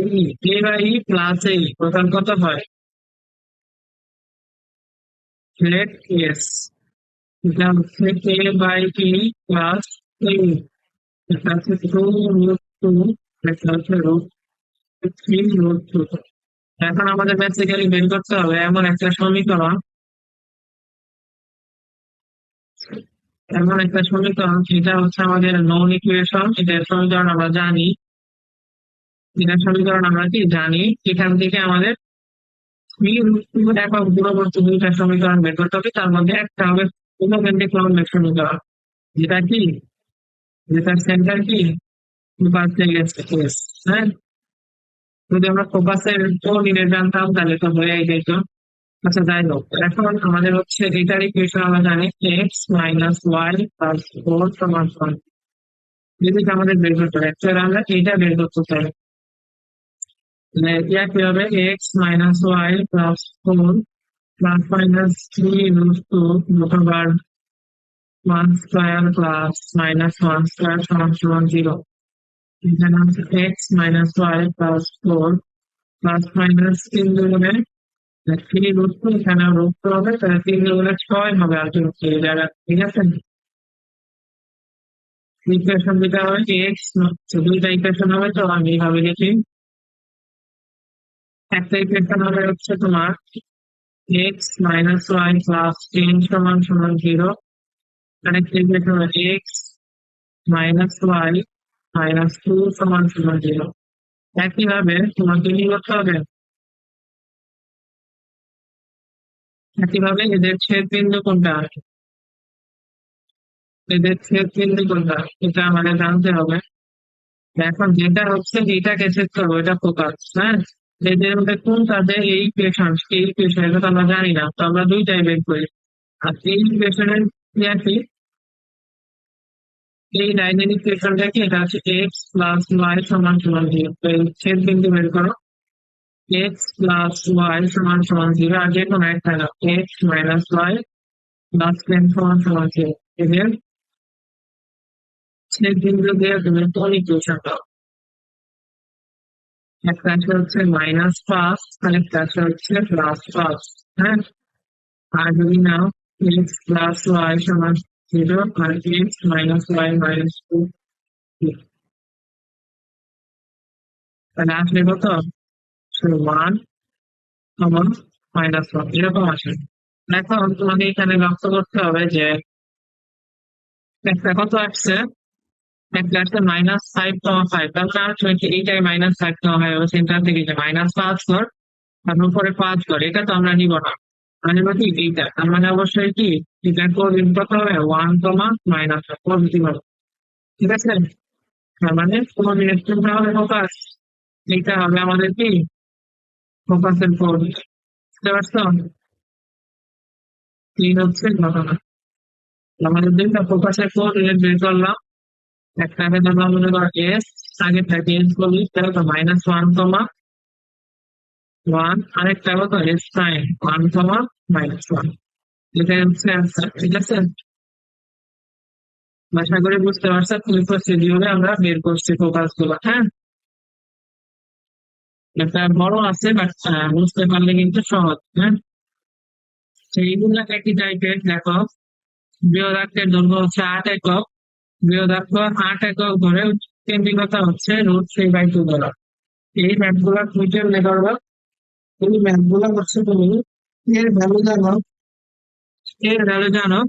ই প্লাস এই টোটাল কত হয়? জেড এস, এটা হচ্ছে এ বাই ই প্লাস এই, এটা হচ্ছে টু, এটা হচ্ছে √3 √2। এখন আমাদের বেসিক্যালি বের করতে হবে এমন একটা সমীকরণ, সেটা হচ্ছে আমাদের নন ইকুয়েশন। এটার সমীকরণ আমরা জানি, এটার সমীকরণ আমরা কি জানি, এখান থেকে আমাদের একক দূরবর্তী দুইটা সমীকরণ বের করতে হবে। তার মধ্যে একটা হবে উপকেন্দ্রিক লম্বের সমীকরণ, যেটা কি, যেটার সেন্টার কি পাশে গেছে এস। হ্যাঁ, যদি আমরা ফোকাসের কোঅর্ডিনেট জানতাম তাহলে তো হয়ে যেত। আচ্ছা যাই হোক, এখন আমাদের হচ্ছে এটার ইকুয়েশন আমরা জানি x minus Y plus four সমান সমান যেটা আমাদের বের করতে হবে, অ্যাকচুয়ালি আমরা এইটা বের করতে চাই। মানে ইয়া কি হবে, x minus Y plus four plus minus three root two over one square plus minus one square সমান সমান জিরো। এখানে হচ্ছে x minus Y plus four plus minus তিন দুগুণে থ্রি রুট টু, এখানে রুট টু হবে, তাহলে তিন দুগুণে ছয় হবে আলটিমেটলি এই জায়গায়, ঠিক আছে। ইকুয়েশন যেটা হবে এক্স, দুইটা ইকুয়েশন হবে, তো আমি এইভাবে লিখি। একটা ইকুয়েশন হবে হচ্ছে তোমার x minus Y plus ten সমান সমান জিরো। আরেকটা ইকুয়েশন হবে x minus Y minus two সমান সমান জিরো। একইভাবে তোমাকে কি করতে হবে, একইভাবে এদের ছেদ বিন্দু কোনটা, এদের ছেদ বিন্দু কোনটা এটা আমাদের জানতে হবে। এখন যেটা হচ্ছে এইটাকে ছেদ করবো, এটা ফোকাস, হ্যাঁ। এদের মধ্যে কোনটা যে এই ইকুয়েশন, এই ইকুয়েশন এটা তো আমরা জানি না, তো আমরা দুইটাই বের করি। আর এই ইকুয়েশনের ইয়া কি, এই লাইনের ইকুয়েশনটা কি, এটা হচ্ছে এক্স প্লাস ওয়াই সমান সমান জিরো। তো এই ছেদ বিন্দু বের করো, এক্স প্লাস ওয়াই সমান সমান জিরো, আর যে কোনো একটা না, x minus Y plus ten সমান সমান জিরো। এদের ছেদ বিন্দু দিয়ে তুমি কোন ইকুয়েশন পাও, একটা আছে হচ্ছে মাইনাস পাঁচ, আরেকটা আছে হচ্ছে প্লাস পাঁচ, হ্যাঁ। আর যদি নাও এক্স প্লাস ওয়াই সমান জিরো আর X minus Y minus two, তাহলে আসলে কত, ওয়ান কমন মাইনাস ওয়ান এরকম আসে। এখন তোমাকে এখানে লক্ষ্য করতে হবে যে একটা কত আসছে, একটা আসছে মাইনাস ফাইভ কমা ফাইভ, তারপরে আর এইটাই মাইনাস ফাইভ কমা ফাইভ সেন্টার থেকে যে মাইনাস পাঁচ কর আর উপরে পাঁচ কর, এটা তো আমরা নিব না। আমরা নিব কি এইটা, তার মানে অবশ্যই কি এটা কোঅর্ডিনেট কত হবে, ওয়ান কমা মাইনাস পজিটিভ হবে, ঠিক আছে। তার মানে কোঅর্ডিনেট কোনটা হবে, ফোকাস, এইটা হবে আমাদের কি ফোকাসের কোঅর্ডিনেট, বুঝতে পারছো। এই হচ্ছে ঘটনা, আমাদের দুইটা ফোকাসের কোঅর্ডিনেট বের করলাম। একটাকে ধরলাম মনে করো এস, আগে থাকে এস বলি, তাহলে তো মাইনাস ওয়ান কমা ওয়ান, আরেকটা কত S prime one comma minus one, এটাই হচ্ছে অ্যান্সার, ঠিক আছে। আশা করি বুঝতে পারছো তুমি প্রসিডিউরে আমরা বের করছি ফোকাস গুলো, হ্যাঁ। এটা বড় আছে বাট বুঝতে পারলে কিন্তু সহজ, হ্যাঁ। সেইগুলো একই টাইপের, দেখো বৃহদাক্ষের দৈর্ঘ্য হচ্ছে 8 একক, বৃহদাক্ষ 8 একক ধরে কেন্দ্রিকতা হচ্ছে √3/2 ধরো। এই ম্যাথ গুলা তুমি কেমনে করবা, এই ম্যাথ গুলা হচ্ছে তুমি এর ভ্যালু জানো, এর ভ্যালু জানো,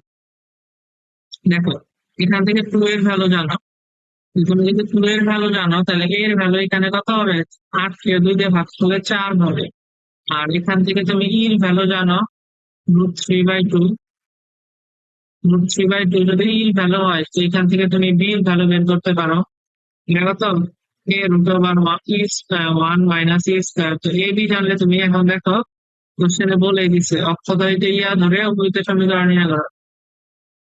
দেখো এখান থেকে টু এর ভ্যালু জানো, তুমি যদি টু এর ভ্যালু জানো তাহলে এর ভ্যালু এখানে কত হবে, 8 কে 2 দিয়ে ভাগ করলে 4 হবে। আর এখান থেকে তুমি এর ভ্যালু জানো √3/2, √3/2 যদি এর ভ্যালু হয় তো এখান থেকে তুমি বি এর ভ্যালু বের করতে পারো, এটা কত, এ √1 ওয়ান মাইনাস এ স্কোয়ার। তো এ বি জানলে তুমি এখন দেখো কোশ্চেনে বলে দিছে অক্ষদয়িত ইয়া ধরে অবৈত সমীকরণ নিয়ে করো,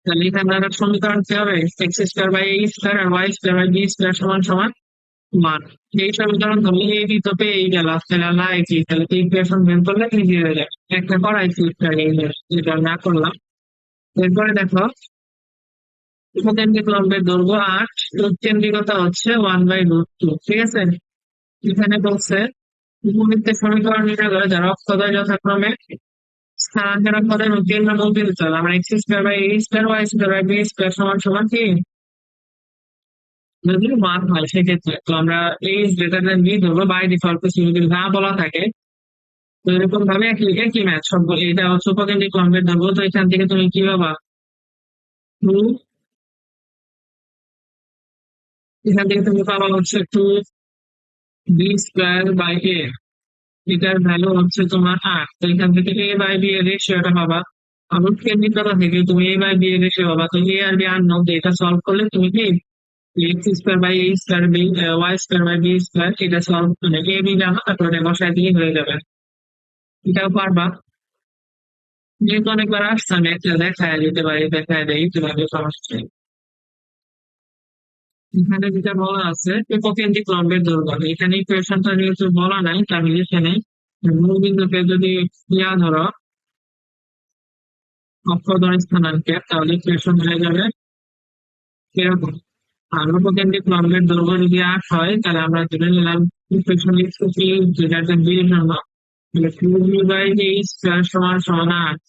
তাহলে এখানে একটা সমীকরণ কি হবে, x square by a square আর y square by b square সমান সমান ওয়ান। এই সমীকরণ ধরলে এ বি তো পেয়ে গেল, তাহলে না কি, তাহলে ইকুয়েশন বের করলে ইজি হয়ে যায়। একটা করাইছি যেটা না করলাম। এরপরে দেখো উপকেন্দ্রিক লম্বের দৈর্ঘ্য 8, উৎকেন্দ্রিকতা হচ্ছে 1/√2, ঠিক আছে। এখানে বলছে উপবৃত্তের সমীকরণ নির্ণয় করে যারা অক্ষদ্বয় যথাক্রমে স্থানান্তরণ পদে এবং কেন্দ্রমুখী দিতে হবে, আমরা x square by a square y square by b square সমান সমান কি, যদি ওয়ান হয় সেক্ষেত্রে তো আমরা a is greater than b ধরবো বাই ডিফল্ট, যদি না বলা থাকে তো এরকম ভাবে একই একই ম্যাথ সব, এটা হচ্ছে উপকেন্দ্রিক লম্বের ধরবো, তো এখান থেকে তুমি কি পাবা, টু, এখান থেকে তুমি পাবা হচ্ছে টু বি স্কোয়ার বাই এ, এটার ভ্যালু হচ্ছে তোমার 8, তো এখান থেকে এ বাই বি এর রেশিওটা পাবা। আবার কেন্দ্রিকতা থেকে তুমি এ বাই বি এর রেশিও পাবা, তো এ আর বি আর নাও, এটা সলভ করলে তুমি কি x square by a square b y square by b square, এটা সলভ মানে এ বি জানো, তারপরে বসায় দিয়ে হয়ে যাবে, এটাও পারবা। যেহেতু অনেকবার আসছে আমি একটা দেখায় দিতে পারি, দেখায় দেই কিভাবে সমস্যা। এখানে যেটা বলা আছে এককেন্দ্রিক লম্বের দৈর্ঘ্য, এখানে ইকুয়েশনটা যেহেতু বলা নাই তার এখানে মূলবিন্দুকে যদি ধরো অক্ষ ধরে স্থানাঙ্কের, তাহলে ইকুয়েশন হয়ে যাবে এরকম। আর উপকেন্দ্রিক লম্বের দৈর্ঘ্য যদি 8 হয় তাহলে আমরা ধরে নিলাম ইকুয়েশন লিখছি কি, যেটাতে বিয়ের জন্য স্কয়ার সমান সমান 8।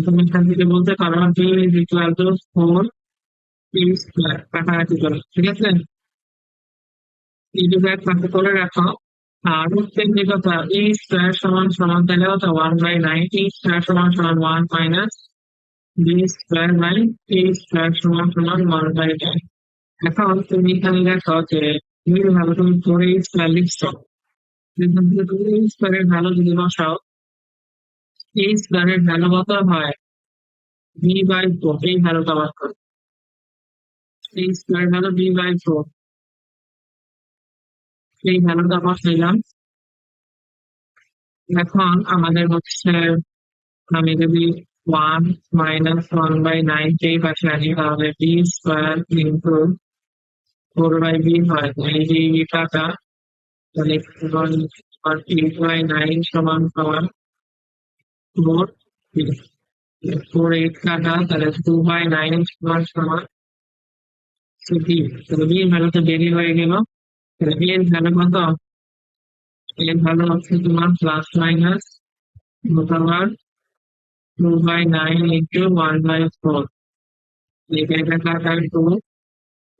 তুমি এখান থেকে বলতে পারো b is equal to 4 p square, কাটাকাটি করে, ঠিক আছে? এই দুটো এক পাশে করে রাখো। আর উৎকেন্দ্রিকতা ই স্কয়ার সমান সমান তাহলে হতো 1/9, ই স্কয়ার সমান সমান 1 minus b square by a square সমান সমান 1/9। এখন তুমি এখানে দেখো যে ভাবে তুমি করে স্কয়ার লিখছো, যেখান থেকে তুমি এই স্কয়ারের ভ্যালু যদি বসাও, এই স্কয়ারের ভ্যালু কত হয়, b/4, এই ভ্যালুটা বার করো। এই স্কয়ার ভ্যালু b/4, এই ভ্যালুটা বসাইলাম। এখন আমাদের হচ্ছে, আমি যদি 1 - 1/9 এই পাশে আনি তাহলে বি স্কয়ার ইন্টু 4/b হয়, এই যে টাকা, তাহলে 8/9 সমান সমান 4, 4 8 কাটা, তাহলে 2/9 সমান সমান বি। তাহলে বি এর ভ্যালু তো বেরিয়ে হয়ে গেল। তাহলে বি এর ভ্যালু কত, এর ভ্যালু হচ্ছে তোমার প্লাস মাইনাস মোটামুটি 2/9 ইন্টু 1/4, এটা কাটা 2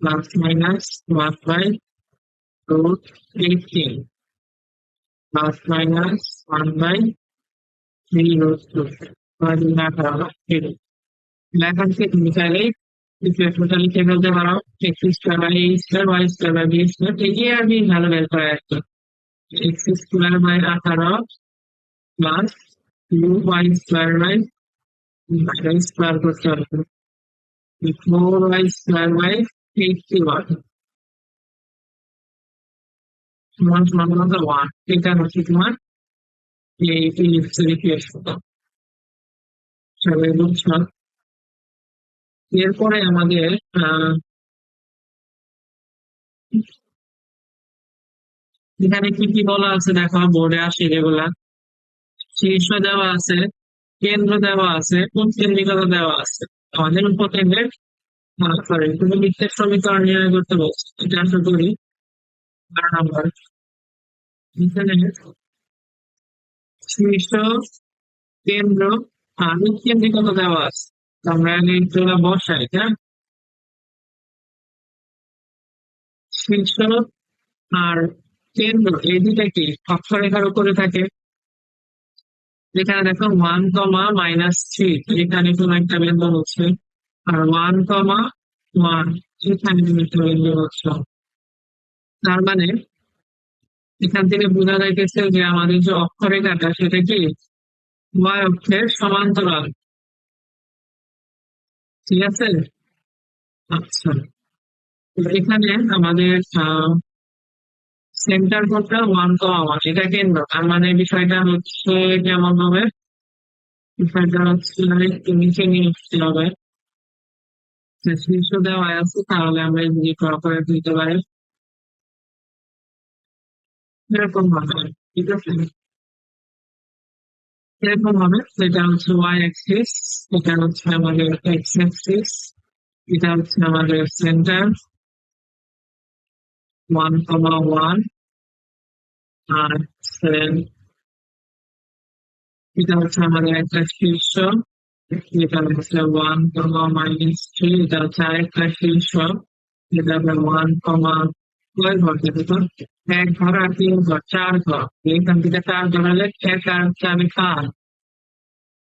প্লাস মাইনাস 1/√18 প্লাস মাইনাস 1/3√2, না করা লেখা থেকে তুমি চাইলে ইকুয়েশনটা লিখে ফেলতে পারো, x square by a square y square by b square, এই যে আমি ভালো বের করে রাখছি। X square by 18 plus 2y square by square করতে হবে 4y স্কয়ার বাই 81 সমান সমান কত 1। এটা হচ্ছে তোমার এই ইলিপসের ইকুয়েশনটা, সবাই বুঝছো? এরপরে আমাদের এখানে কি কি বলা আছে দেখো, বোর্ডে আসে এগুলা। শীর্ষ দেওয়া আছে, কেন্দ্র দেওয়া আছে, উৎকেন্দ্রিকতা দেওয়া আছে। আমাদের উপকেন্দ্রের সরি তুমি বৃত্তের সমীকরণ নির্ণয় করতে বলছো, এটা আশা করি 12 নম্বর। এখানে শীর্ষ, কেন্দ্র আর উৎকেন্দ্রিকতা দেওয়া আছে, তো আমরা এগুলা বসাই, হ্যাঁ। শীর্ষ আর কেন্দ্র এই দুটা কি অক্ষরেখার উপরে থাকে। এখানে দেখো 1, -3 এখানে কোন একটা বিন্দু হচ্ছে, আর 1, 1 এখানে তুমি একটা বিন্দু হচ্ছে। তার মানে এখান থেকে বোঝা যাইতেছে যে আমাদের যে অক্ষরেখাটা সেটা কি y অক্ষের সমান্তরাল, ঠিক আছে? আচ্ছা, তো এখানে আমাদের সেন্টার কোডটা 1, 1, এটা কেন্দ্র, তার মানে বিষয়টা হচ্ছে কেমন হবে, বিষয়টা হচ্ছে একটু নিচে নিয়ে আসতে হবে। শীর্ষ দেওয়া আছে তাহলে আমরা এদিকে ড্র করে দিতে পারি এরকম ভাবে, ঠিক আছে? এরকম হবে, এটা হচ্ছে ওয়াই অ্যাক্সিস, এটা হচ্ছে আমাদের এক্স অ্যাক্সিস, এটা হচ্ছে আমাদের সেন্টার 1, 1, আর এটা হচ্ছে আমাদের একটা শীর্ষ, এটা হচ্ছে 1, -3, এটা হচ্ছে আরেকটা শীর্ষ, এটা হবে 1, কয় ঘর থেকে তো 1 ঘর আর 3 ঘর, 4 ঘর। এখান থেকে 4 ধরালে 1 আর 4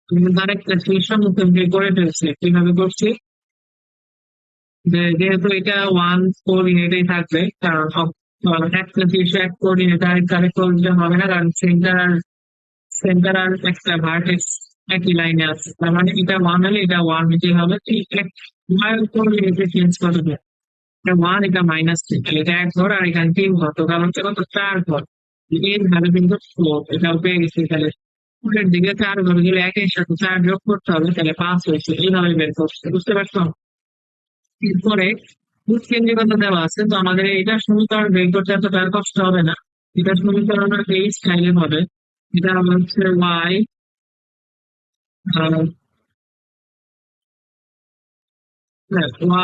তুমি আরেকটা শীর্ষ মুখোমুখি করে ফেলছে, কিভাবে করছি, যেহেতু এটা 1 কোঅর্ডিনেটেই থাকবে, কারণ একটা শীর্ষ 1 কোঅর্ডিনেট আরেকটা আরেক কোঅর্ডিনেট হবে না, কারণ সেন্টার আর একটা ভার্টেক্স একই লাইনে আছে, তার মানে এটা 1 হলে এটা 1 নিতেই হবে, ঠিক কোঅর্ডিনেটে চেঞ্জ করবে। এটা 1, এটা -3, তাহলে এটা 1 ঘর আর এখানে 3 ঘর, তো কারণ হচ্ছে কত 4 ঘর, এর ভ্যালু কিন্তু 4, এটাও পেয়ে গেছি। তাহলে উপরের দিকে 4 ঘর গেলে একের সাথে 4 যোগ করতে হবে, তাহলে 5 হয়েছে, এইভাবে বের করছে, বুঝতে পারছো? এরপরে উৎকেন্দ্রিকতা দেওয়া আছে, তো আমাদের এটা সমীকরণ বের করতে এতটা কষ্ট হবে না। এটা সমীকরণ এই স্টাইলে হবে। এটা হচ্ছে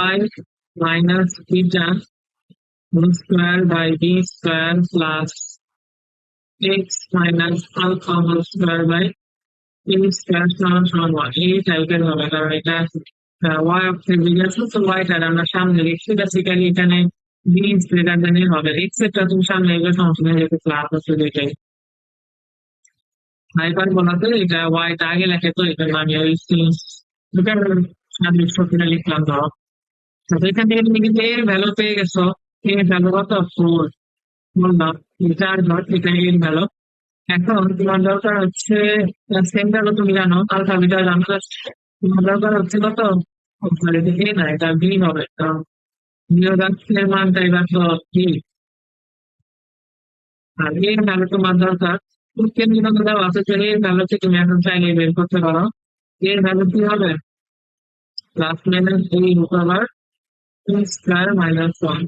y minus beta whole square by b square plus x minus alpha whole square by এই স্কোয়ার সমান সমান ওয়ান, এই টাইপের হবে। কারণ এটা ওয়াই অফ আছে, তো ওয়াইটা আমরা সামনে লিখছি, বেসিক্যালি এখানে বি ইজ গ্রেটার দেন এ হবে, এক্সেট্রা তুমি সামনে এগুলো সমস্যা নেই, যেহেতু ক্লাস হচ্ছে দুইটাই হাইপার বলাতে এটা ওয়াইটা আগে লেখে, তো এটা আমি ওই দুটার সাদৃশ্যটা লিখলাম ধরো। তো এখান থেকে তুমি কিন্তু এর ভ্যালু পেয়ে গেছো। এর ভ্যালু কত? 4 বললাম। চার ঘর, এটা এর ভ্যালু। এখন তোমার দরকার হচ্ছে সেন্টারও তুমি জানো, আলফা বিটা জানো, তোমার দরকার হচ্ছে কত? সরি, এটা এ না, এটা বি হবে, কারণ বিয়োগাক্ষের মানটা এবার তো কি, আর এর ভ্যালু তোমার দরকার। কেন্দ্রীয় দেওয়া আছে, তো এর ভ্যালুকে তুমি এখন চাইলে বের করতে পারো। এর ভ্যালু কি হবে? প্লাস মাইনাস এই উপর স্কোয়ার মাইনাস ওয়ান।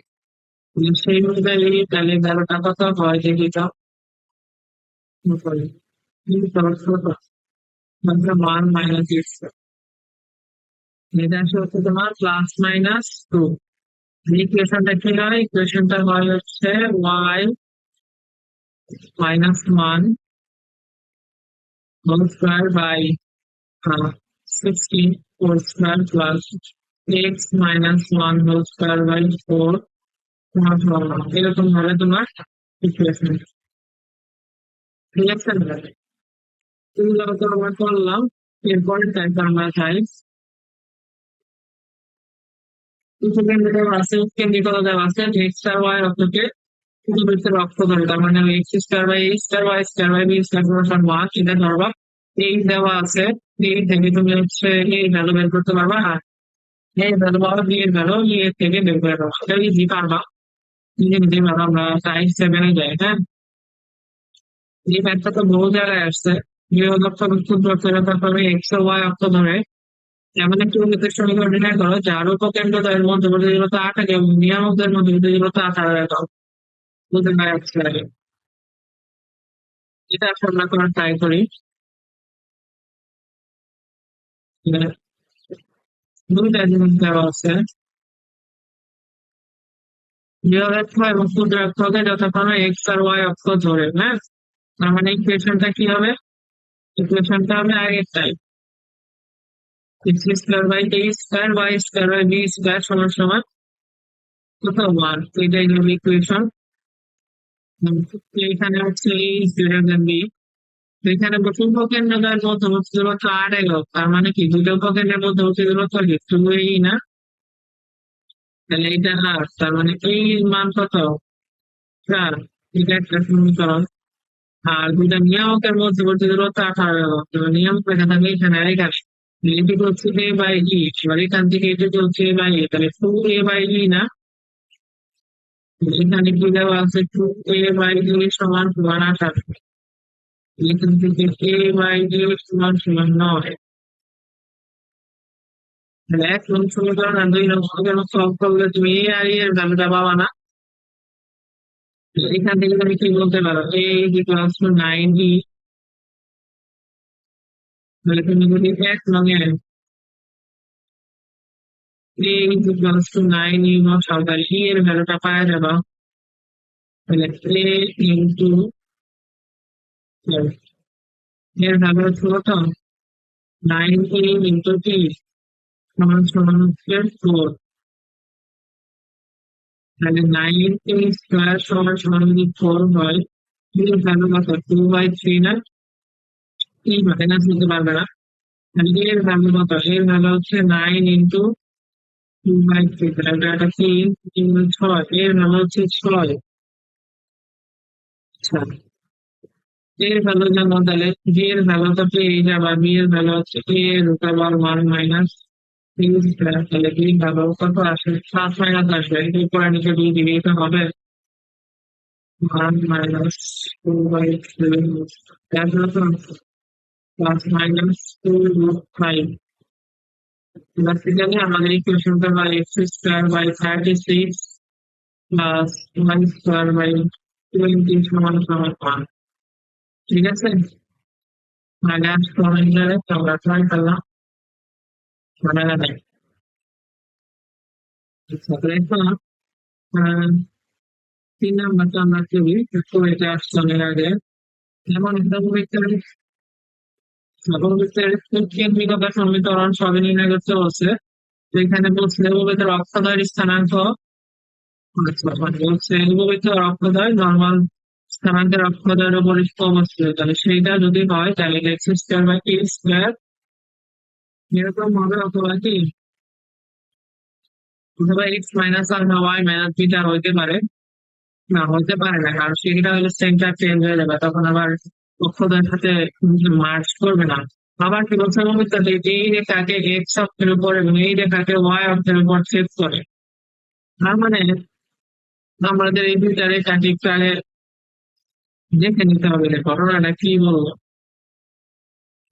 সেই অনুযায়ী তাহলে ভ্যালুটা কত হয় দেখি তো। ওয়ান মাইনাস এক্স, এটা আসলে হচ্ছে তোমার প্লাস মাইনাস টু। ইকুয়েশনটা কি হয়? ইকুয়েশনটা হয় হচ্ছে y minus one whole square by 16 whole square plus x minus one whole square by 4 এরকম ভাবে তোমার ইকুয়েশন। ঠিক আছে, এগুলো তো আমরা করলাম। এরপরে টাইপ আমরা চাই আছে, কেন্দ্রীকতা দেওয়া আছে, এক্স আর ওয়াই অক্ষকে চতুর্ভুজের অক্ষ ধরে, তার মানে x square by a square y square by b square সমান ওয়ান, এটা ধরবা। এই দেওয়া আছে, এই থেকে তুমি হচ্ছে এই ভ্যালু বের করতে পারবা, আর এই ভ্যালু পাবো, বি এর ভ্যালু ই এর থেকে বের করে পাবো, এটা ইজি পারবা। নিজে নিজে পারবা। আমরা টাইপ সেভেনে যাই, হ্যাঁ। এই ম্যাথটা তো বহু জায়গায় আসছে। বৃহৎ অক্ষ ক্ষুদ্র অক্ষ তারপরে এক্স ও ওয়াই অক্ষ ধরে এমন একটি উল্লেখের সমীকরণ নির্ণয় করো যার উপকেন্দ্রদ্বয়ের মধ্যবর্তী দূরত্ব 8 এবং নিয়ামকদের মধ্যবর্তী দূরত্ব 18 একক। বুঝতে পারছি। এটা আসলে আমরা করার ট্রাই করি। দুইটা জিনিস দেওয়া আছে, বৃহদাক্ষ এবং ক্ষুদ্রাক্ষকে যথাক্রমে এক্স আর ওয়াই অক্ষ ধরে, হ্যাঁ। তার মানে ইকুয়েশনটা কি হবে? ইকুয়েশনটা হবে আগের type, x square by a square y square by b square সমান সমান কত? ওয়ান। এটাই হবে ইকুয়েশন। এখানে হচ্ছে a is greater than b. তো এখানে উপকেন্দ্রদ্বয়ের মধ্যবর্তী দূরত্ব 8 একক, তার মানে কি দুটো উপকেন্দ্রের মধ্যবর্তী দূরত্ব কি 2a না? তাহলে এটা আর তার মানে এই মান কত? 4। এটা একটা সমীকরণ। আর দুইটা নিয়ামকের মধ্যবর্তী দূরত্ব 18 একক, নিয়ামক লেখা থাকবে এখানে আর এখানে। এটুকু হচ্ছে এ বাই ই, এবার এখান থেকে এটুকু হচ্ছে এ বাই ই, তাহলে 2a/e না? এখানে কি দেওয়া আছে? 2a/e সমান সমান 18। এখান থেকে a/e সমান সমান 9। তাহলে এক নং সমীকরণ আর দুই নং সমীকরণ সলভ করলে তুমি এ আর ই এর ভ্যালুটা পাবা না। এখান থেকে তুমি কি বলতে পারো? a is equals to 9e। তাহলে তুমি যদি এক নং এ a is equals to 9e বসাও, তাহলে e এর ভ্যালুটা পাওয়া যাবে। তাহলে a ইন্টু এর ভ্যালু হচ্ছে কত? 9e ইন্টু টি সমান সমান হচ্ছে 4। তাহলে 9e স্কোয়ার সমান সমান যদি 4 হয়, এর ভ্যালু কত? 2/3 না? কি মাইনাস নিতে পারবে না। তাহলে এর ভ্যালু কত? এর ভ্যালু হচ্ছে 9 ইন্টু 2/3, তাহলে এটা কি 6, এর ভ্যালু হচ্ছে 6। আচ্ছা, এর ভ্যালু জানো, তাহলে বি এর ভ্যালু তো পেয়ে যাবা। বি এর ভ্যালু হচ্ছে এ রুট ওভার 1 মাইনাস 3 স্কয়ার, তাহলে বি ভ্যালু কত আসে? 7 মাইনাস আসবে, এর পরে নিচে দিয়ে দিলে তো হবে 1 মাইনাস 2/3 তারপরে তো প্লাস মাইনাস 2 রুট 5 বেসিক্যালি আমাদের ইকুয়েশনটা by X square by 36 plus Y square by 20 সমান সমান 1। ঠিক আছে, আগে আসতে আমরা ট্রাই করলাম, ঝামেলা নেই। আচ্ছা, তো এখন আহ, 3 নাম্বারটা আমরা করি, একটু এটা আসছে অনেক আগে। যেমন কেন্দ্রিকতা সমীকরণ সবই নির্ণয় করতে বলছে। তো এখানে বলছে উপবৃত্তের অক্ষদ্বয়ের স্থানাঙ্ক, আচ্ছা, মানে বলছে উপবৃত্তের অক্ষদ্বয় নর্মাল স্থানাঙ্কের অক্ষদ্বয়ের উপর অবস্থিত, তাহলে সেইটা যদি হয় তাহলে x square by t square এরকম হবে, অথবা কি অথবা x minus alpha y minus beta হইতে পারে, না হইতে পারে না, কারণ সেটা হলে সেন্টার চেঞ্জ হয়ে যাবে, তখন আবার অক্ষদের সাথে মার্চ করবে না। আবার কি বলছে ভবিষ্যতে এই রেখাকে এক্স অক্ষের উপর এবং এই রেখাকে ওয়াই অক্ষের উপর ছেদ করে। তার মানে আমাদের এই দুইটা রেখাকে একটু আগে দেখে নিতে হবে যে ঘটনাটা কি বলবো।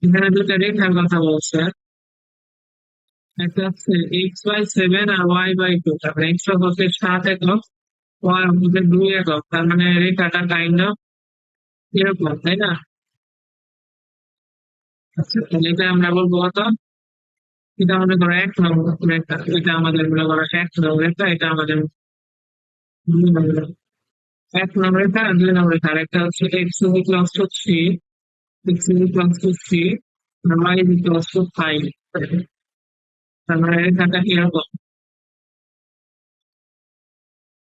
এখানে দুইটা রেখার কথা বলছে, একটা হচ্ছে এক্স বাই 7 আর ওয়াই বাই 2, তারপরে এক্স হচ্ছে 7 একক, ওয়াই হচ্ছে 2 একক, তার মানে রেখাটা কাইন্ড অফ এরকম, তাই না? আচ্ছা, তাহলে এটা আমরা বলবো কত, এটা মনে করো 1 নম্বর রেখা, এটা আমাদের মনে করো 1 নম্বর রেখা, এটা আমাদের 2 নম্বর রেখা। 1 নম্বর রেখা আর 2 নম্বর রেখা, আর একটা হচ্ছে x equals to 3, x equals to 3 আর ওয়াই ইকুয়ালস টু 5। তার মানে রেখাটা এরকম,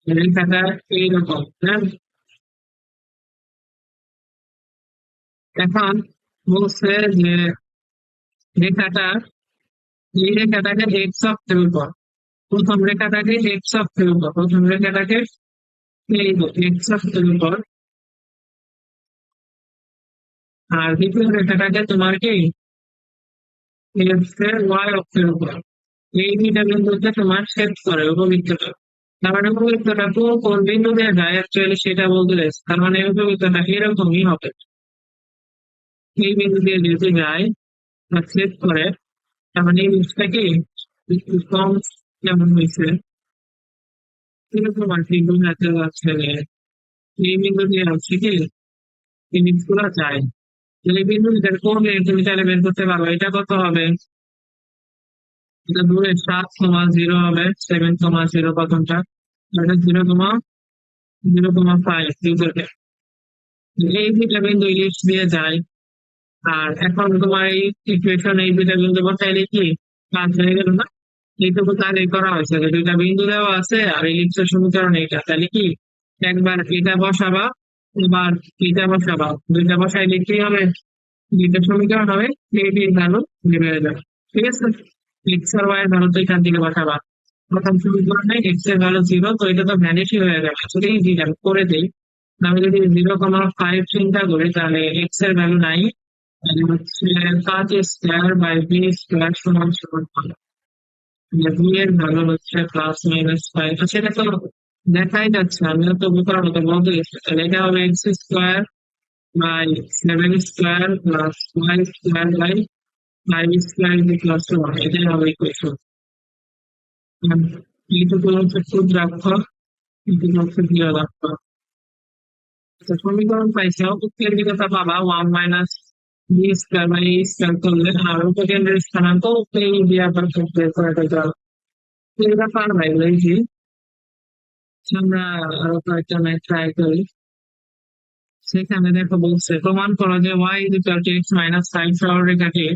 রেখাটা এইরকম, হ্যাঁ। এখন বলছে যে রেখাটা, এই রেখাটাকে এক্স অক্ষের উপর, প্রথম রেখাটাকে এক্স অক্ষের উপর, প্রথম রেখাটাকে এই এক্স অক্ষের উপর, আর দ্বিতীয় রেখাটাকে তোমার কি এক্স এর ওয়াই অক্ষের উপর। এই দুইটা বিন্দুতে তোমার ছেদ করে উপবৃত্তটা। তার মানে উপবৃত্তটা কোন বিন্দু দিয়ে যায় অ্যাকচুয়ালি সেটা বলতে চাইছে, তার মানে উপবৃত্তটা এরকমই হবে, এই বিন্দু দিয়ে যেহেতু যায় বা ছেদ করে, তার মানে এই জিনিসটা কি একটু কম যেমন হয়েছে এরকম আর কি বোঝাতে যাচ্ছে যে এই বিন্দু দিয়ে হচ্ছে কি জিনিসগুলো যায়। এই বিন্দু যেটা করলে তুমি তাহলে বের করতে পারো, এটা কত হবে, এটা দূরে 7,0 হবে, 7,0 প্রথমটা, এটা 0,0,5 দুটোকে, এই দুইটা বিন্দু ইলিপস দিয়ে যায়। আর এখন তোমার এই ইকুয়েশন এই দুইটা বিন্দু বসাইলে কি কাজ হয়ে গেল না? এইটুকু তাহলে করা হয়েছে যে দুইটা বিন্দু দেওয়া আছে আর ইলিপসের সমীকরণ এইটা, তাহলে কি একবার এটা বসাবা, এবার এটা বসাবা, দুইটা বসাইলে কি হবে, দুইটা সমীকরণ হবে, এটির ভ্যালু বের হয়ে যাবে। ঠিক আছে, এক্স আর ওয়াই এর ভ্যালু তো এখান থেকে বসাবা, প্রথম সমীকরণে এক্স এর ভ্যালু 0, তো এটা তো ভ্যানিশই হয়ে যাবে, আসলে ইজি, আমি করে দিই। আমি যদি 0,5 চিন্তা করি তাহলে এক্স এর ভ্যালু নাই, তাহলে হচ্ছে 5 স্কোয়ার বাই বি স্কোয়ার সমান সমান 5। বি এর ভ্যালু হচ্ছে +-5, তো সেটা তো দেখাই যাচ্ছে, আমিও তো বোকার মতো বলতে গেছি, তাহলে এটা হবে x square by 7 square plus Y square by 5 square plus 1, এটাই হবে ইকুয়েশন। এইটুকু হচ্ছে ক্ষুদ্রাক্ষর, এইটুকু হচ্ছে বৃহদাক্ষর। তো সমীকরণ পাইছে, উৎকেন্দ্রিকতা পাবা 1 - b² বাই a² করলে, আর উপকেন্দ্রের স্থানাঙ্ক এই দিয়ে আবার বের করে দিতে হবে। তো এটা পারবা, এগুলো ইজি। আমরা আরো কয়েকটা ম্যাথ ট্রাই করি। সেখানে দেখো বলছে প্রমাণ করো যে y = x - 5 সরলরেখাটি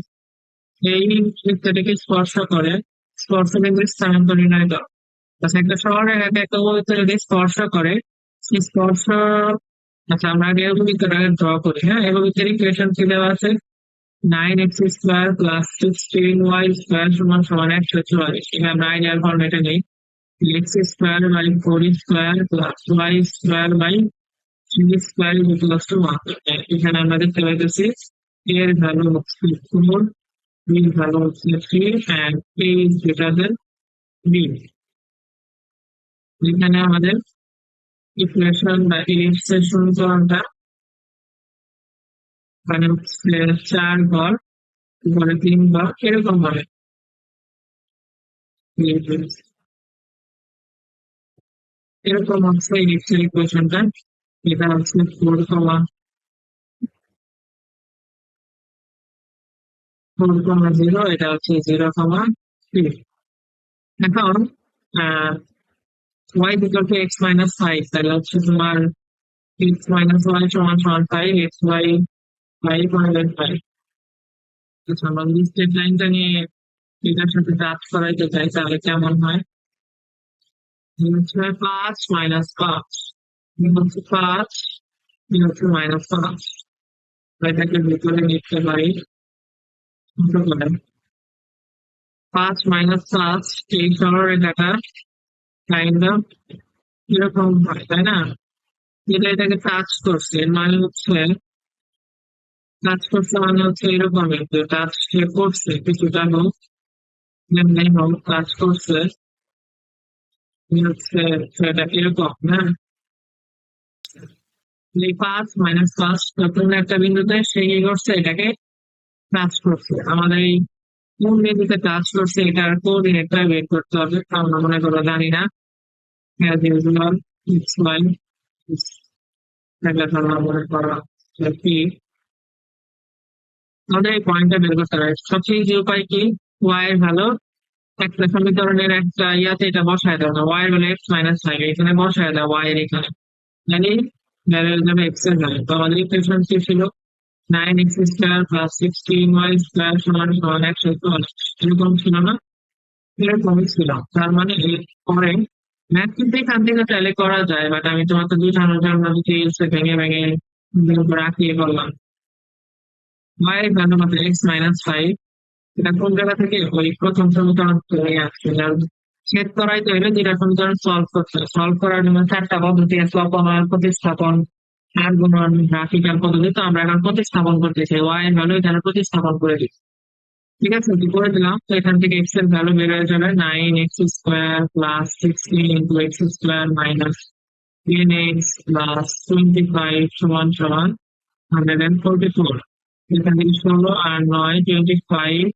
এই বৃত্তটিকে স্পর্শ করে, স্পর্শকেন্দ্রের স্থানাঙ্ক নির্ণয় করো। আচ্ছা, একটা সরলরেখাকে একটা উপবৃত্ত যদি স্পর্শ করে, সেই স্পর্শ, আচ্ছা আমরা আগে উপবৃত্তটাকে ড্র করি, হ্যাঁ। উপবৃত্তের ইকুয়েশন কি দেওয়া আছে, 9x² প্লাস 16y² সমান সমান 144, এটা আমরা আইডিয়াল ফর্মেটে নেই। x² by 4² plus y² by 3² equals to 1। এখানে আমরা দেখতে পাইতেছি a এর ভ্যালু হচ্ছে 4, b এর ভ্যালু হচ্ছে 3 and a is greater than b। এখানে আমাদের ইকুয়েশন বা ইলিপসের সমীকরণটা মানে হচ্ছে 4 ঘর, উপরে 3 ঘর এরকম হবে। এরকম হচ্ছে ইনিশিয়াল ইকুয়েশনটা। এটা হচ্ছে 4,0, এটা হচ্ছে 0,3। এখন y equal to x minus five, তাহলে হচ্ছে তোমার এক্স মাইনাস ওয়াই সমান সমান five, x y five minus five. আচ্ছা, আমরা যদি স্টেট লাইনটা নিয়ে এটার সাথে কাজ করাইতে চাই তাহলে কেমন হয়? হচ্ছে 5 - 5, হচ্ছে 5, হচ্ছে -5। এটাকে ভিতরে নিতে পারি, ছোট করে 5 - 5 এই সরলরেখাটা কাইন্ড অফ এরকম হয়, তাই না? এটাকে টাচ করছে, এর মানে হচ্ছে টাচ করছে মানে হচ্ছে এরকমই যে টাচ করছে কিছুটা হোক, যেমনি হোক টাচ করছে, হচ্ছে সেটা এরকম না। এই 5 - 5 নতুন একটা বিন্দুতে সে কি করছে, এটাকে টাচ করছে। আমাদের এই কোন বিন্দুতে টাচ করছে এটার কোঅর্ডিনেটটা বের করতে হবে। আমরা মনে করো জানি না, as usual এক্স ওয়াই, এটা আমরা মনে করো কি আমাদের এই পয়েন্টটা বের করতে হবে। সবচেয়ে ইজি উপায় কি, ওয়াই এর ভালো একটা সমীকরণের একটা ইয়াতে এটা বসায় দাও না, ওয়াই এর ভ্যালু এক্স মাইনাস ফাইভ এখানে বসায় দাও, ওয়াই এর এখানে মানে ভ্যালু হয়ে যাবে এক্স এর ভ্যালু। তো আমাদের ইকুয়েশন কি ছিল, 9x² + 16y² সমান সমান 140, এরকম ছিল না? এরকমই ছিল। তার মানে এর পরে ম্যাথ কিন্তু এখান থেকে চাইলে করা যায়, বাট আমি তোমাকে বোঝানোর জন্য ডিটেইলসে ভেঙে ভেঙে রাখিয়ে বললাম। y এর ভ্যালু কত, এক্স মাইনাস ফাইভ। এটা কোন জায়গা থেকে, ওই প্রথম সমীকরণ থেকে আসছে। ছেদ করাইতে হলে দুইটা সমীকরণ সলভ করতে হবে। সলভ করার জন্য চারটা পদ্ধতি আছে, অপনয়ন, প্রতিস্থাপন, আর গুণন, গ্রাফিক্যাল পদ্ধতি। তো আমরা এখন প্রতিস্থাপন করতেছি, ওয়াই এর ভ্যালু এখানে প্রতিস্থাপন করে দিই। ঠিক আছে, কি করে দিলাম? তো এখান থেকে এক্স এর ভ্যালু বের হয়ে যাবে 9x² + 16 × x² - 10x + 25 সমান সমান 144। এখান থেকে 16 আর 9 25,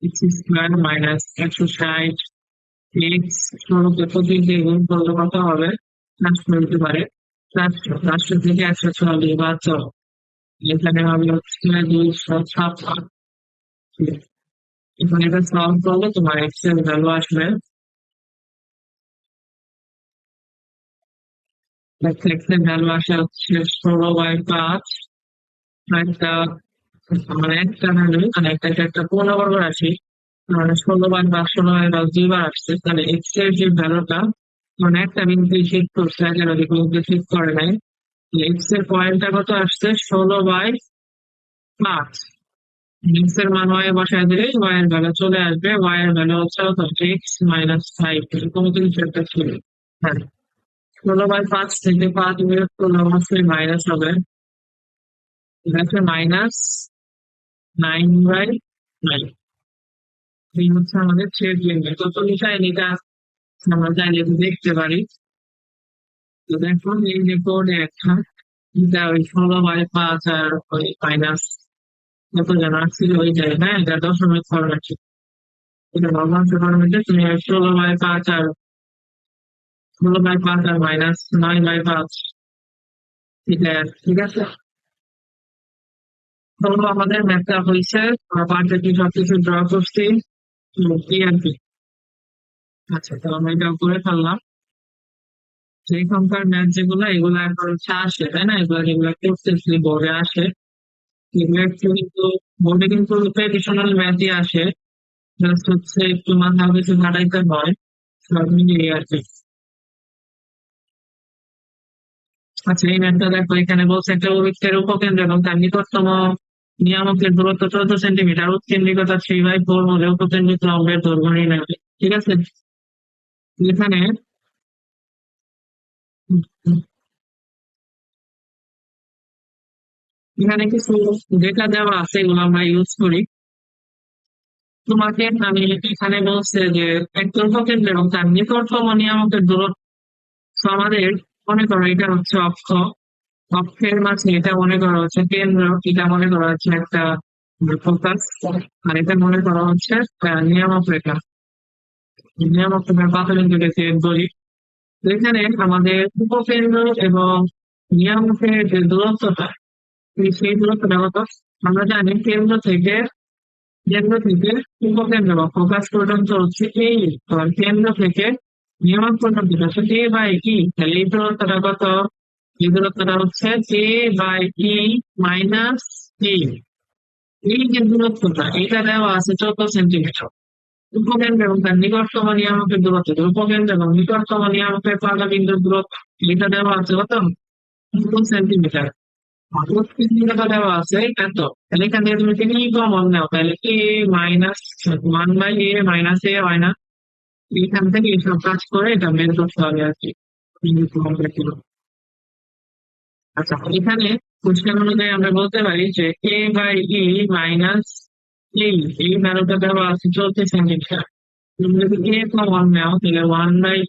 x² - 160, এক্স 16 কে 25 দিয়ে গুণ করলে কত হবে? 400 হতে পারে। 400 থেকে 140 বাদ দাও, এখানে হবে হচ্ছে 256। এখন এটা সলভ করলে তোমার এক্স এর ভ্যালু আসবে, এক্স এর ভ্যালু আসে হচ্ছে 16/5। একটা মানে একটা ভ্যালু, মানে একটা পূর্ণবর্গ রাশি, মানে 16/5, 16/5 দুইবার আসছে। তাহলে এক্স এর যে ভ্যালুটা, মানে একটা বিন্দু শিফট করছে, একের অধিক বিন্দু শিফট করে নাই, এক্স এর পয়েন্টটা কত আসছে, 16/5। এক্স এর মান ওয়াই বসায় দিলে ওয়াই এর ভ্যালু চলে আসবে, ওয়াই এর ভ্যালু হচ্ছে এক্স মাইনাস ফাইভ, এরকম কিছু একটা ছিল। হ্যাঁ, 16/5 থেকে 5 বিয়োগ করলে অবশ্যই মাইনাস হবে, এটা হচ্ছে -9/9। এই হচ্ছে আমাদের ছেদ বিন্দু। তো তুমি চাইলে এটা আমরা চাইলে এটা দেখতে পারি। তো দেখো এই যে কোডে একটা, এটা ওই 16/5 আর ওই মাইনাস কত যেন আসছিল ওই জায়গায়, হ্যাঁ এটা দশমিক ফরম্যাটে, এটা ভগ্নাংশ ফরম্যাটে তুমি 16/5 আর -9/5 এটা, ঠিক আছে। তো আমাদের ম্যাথটা হয়েছে, পার্টে কি সবকিছু ড্র করছি, কি আর কি। আচ্ছা, তো আমরা এটা করে ফেললাম। এখনকার ম্যাথ যেগুলো, এগুলো এখন হচ্ছে আসে, তাই না? এগুলো যেগুলো করতেছি বোর্ডে আসে, এগুলো একটু কিন্তু বোর্ডে কিন্তু ট্রেডিশনাল ম্যাথই আসে, জাস্ট হচ্ছে একটু মাথা কিছু খাটাইতে হয়, সব মিলিয়ে আর কি। আচ্ছা, এই ম্যাথটা দেখো, এখানে বলছে একটা বৃত্তের উপকেন্দ্র এবং তার নিকটতম নিয়ামকের দূরত্ব 14 সেন্টিমিটার, উৎকেন্দ্রিকতা 3/4 হলে উপকেন্দ্রিক লম্বের দৈর্ঘ্য নির্ণয় করে। ঠিক আছে, এখানে এখানে কিছু ডেটা দেওয়া আছে, এগুলো আমরা ইউজ করি। তোমাকে আমি এখানে বলছে যে একটা উপকেন্দ্র এবং তার নিকটতম নিয়ামকের দূরত্ব। তো আমাদের মনে করো এটা হচ্ছে অক্ষ, অক্ষের মাঝে এটা মনে করা হচ্ছে কেন্দ্র, এটা মনে করা হচ্ছে একটা ফোকাস, আর এটা মনে করা হচ্ছে নিয়ামক রেখা। নিয়ামক রেখার পাতবিন্দুকে চেঞ্জ করি। তো এখানে আমাদের উপকেন্দ্র এবং নিয়ামকের যে দূরত্বটা, সেই দূরত্বটা কত? আমরা জানি কেন্দ্র থেকে উপকেন্দ্র বা ফোকাস পর্যন্ত হচ্ছে এই, আর কেন্দ্র থেকে নিয়ামক পর্যন্ত হচ্ছে এ বাই ই। তাহলে এই দূরত্বটা কত? এই দূরত্বটা হচ্ছে এ বাই ই মাইনাস ই। এই যে দূরত্বটা, এটা দেওয়া আছে 14 সেন্টিমিটার। উপকেন্দ্র এবং তার নিকটতম নিয়ামকের দূরত্ব, উপকেন্দ্র এবং নিকটতম নিয়ামকের পাদবিন্দুর দূরত্ব, এটা দেওয়া আছে কত? 2 সেন্টিমিটার। প্রত্যেকটা দেওয়া আছে এত। তাহলে এখান থেকে তুমি যদি কমন নাও, তাহলে এ মাইনাস 1/a - a হয় না? এখান থেকে এইসব কাজ করে এটা বের করতে হবে আর কি। আচ্ছা, এখানে কোশ্চেন অনুযায়ী আমরা বলতে পারি যে এ বাই ই মাইনাস এই ভ্যালুটা দেওয়া আছে 14 সেন্টিমিটার। তুমি যদি এ কমন নাও, তাহলে 1/e -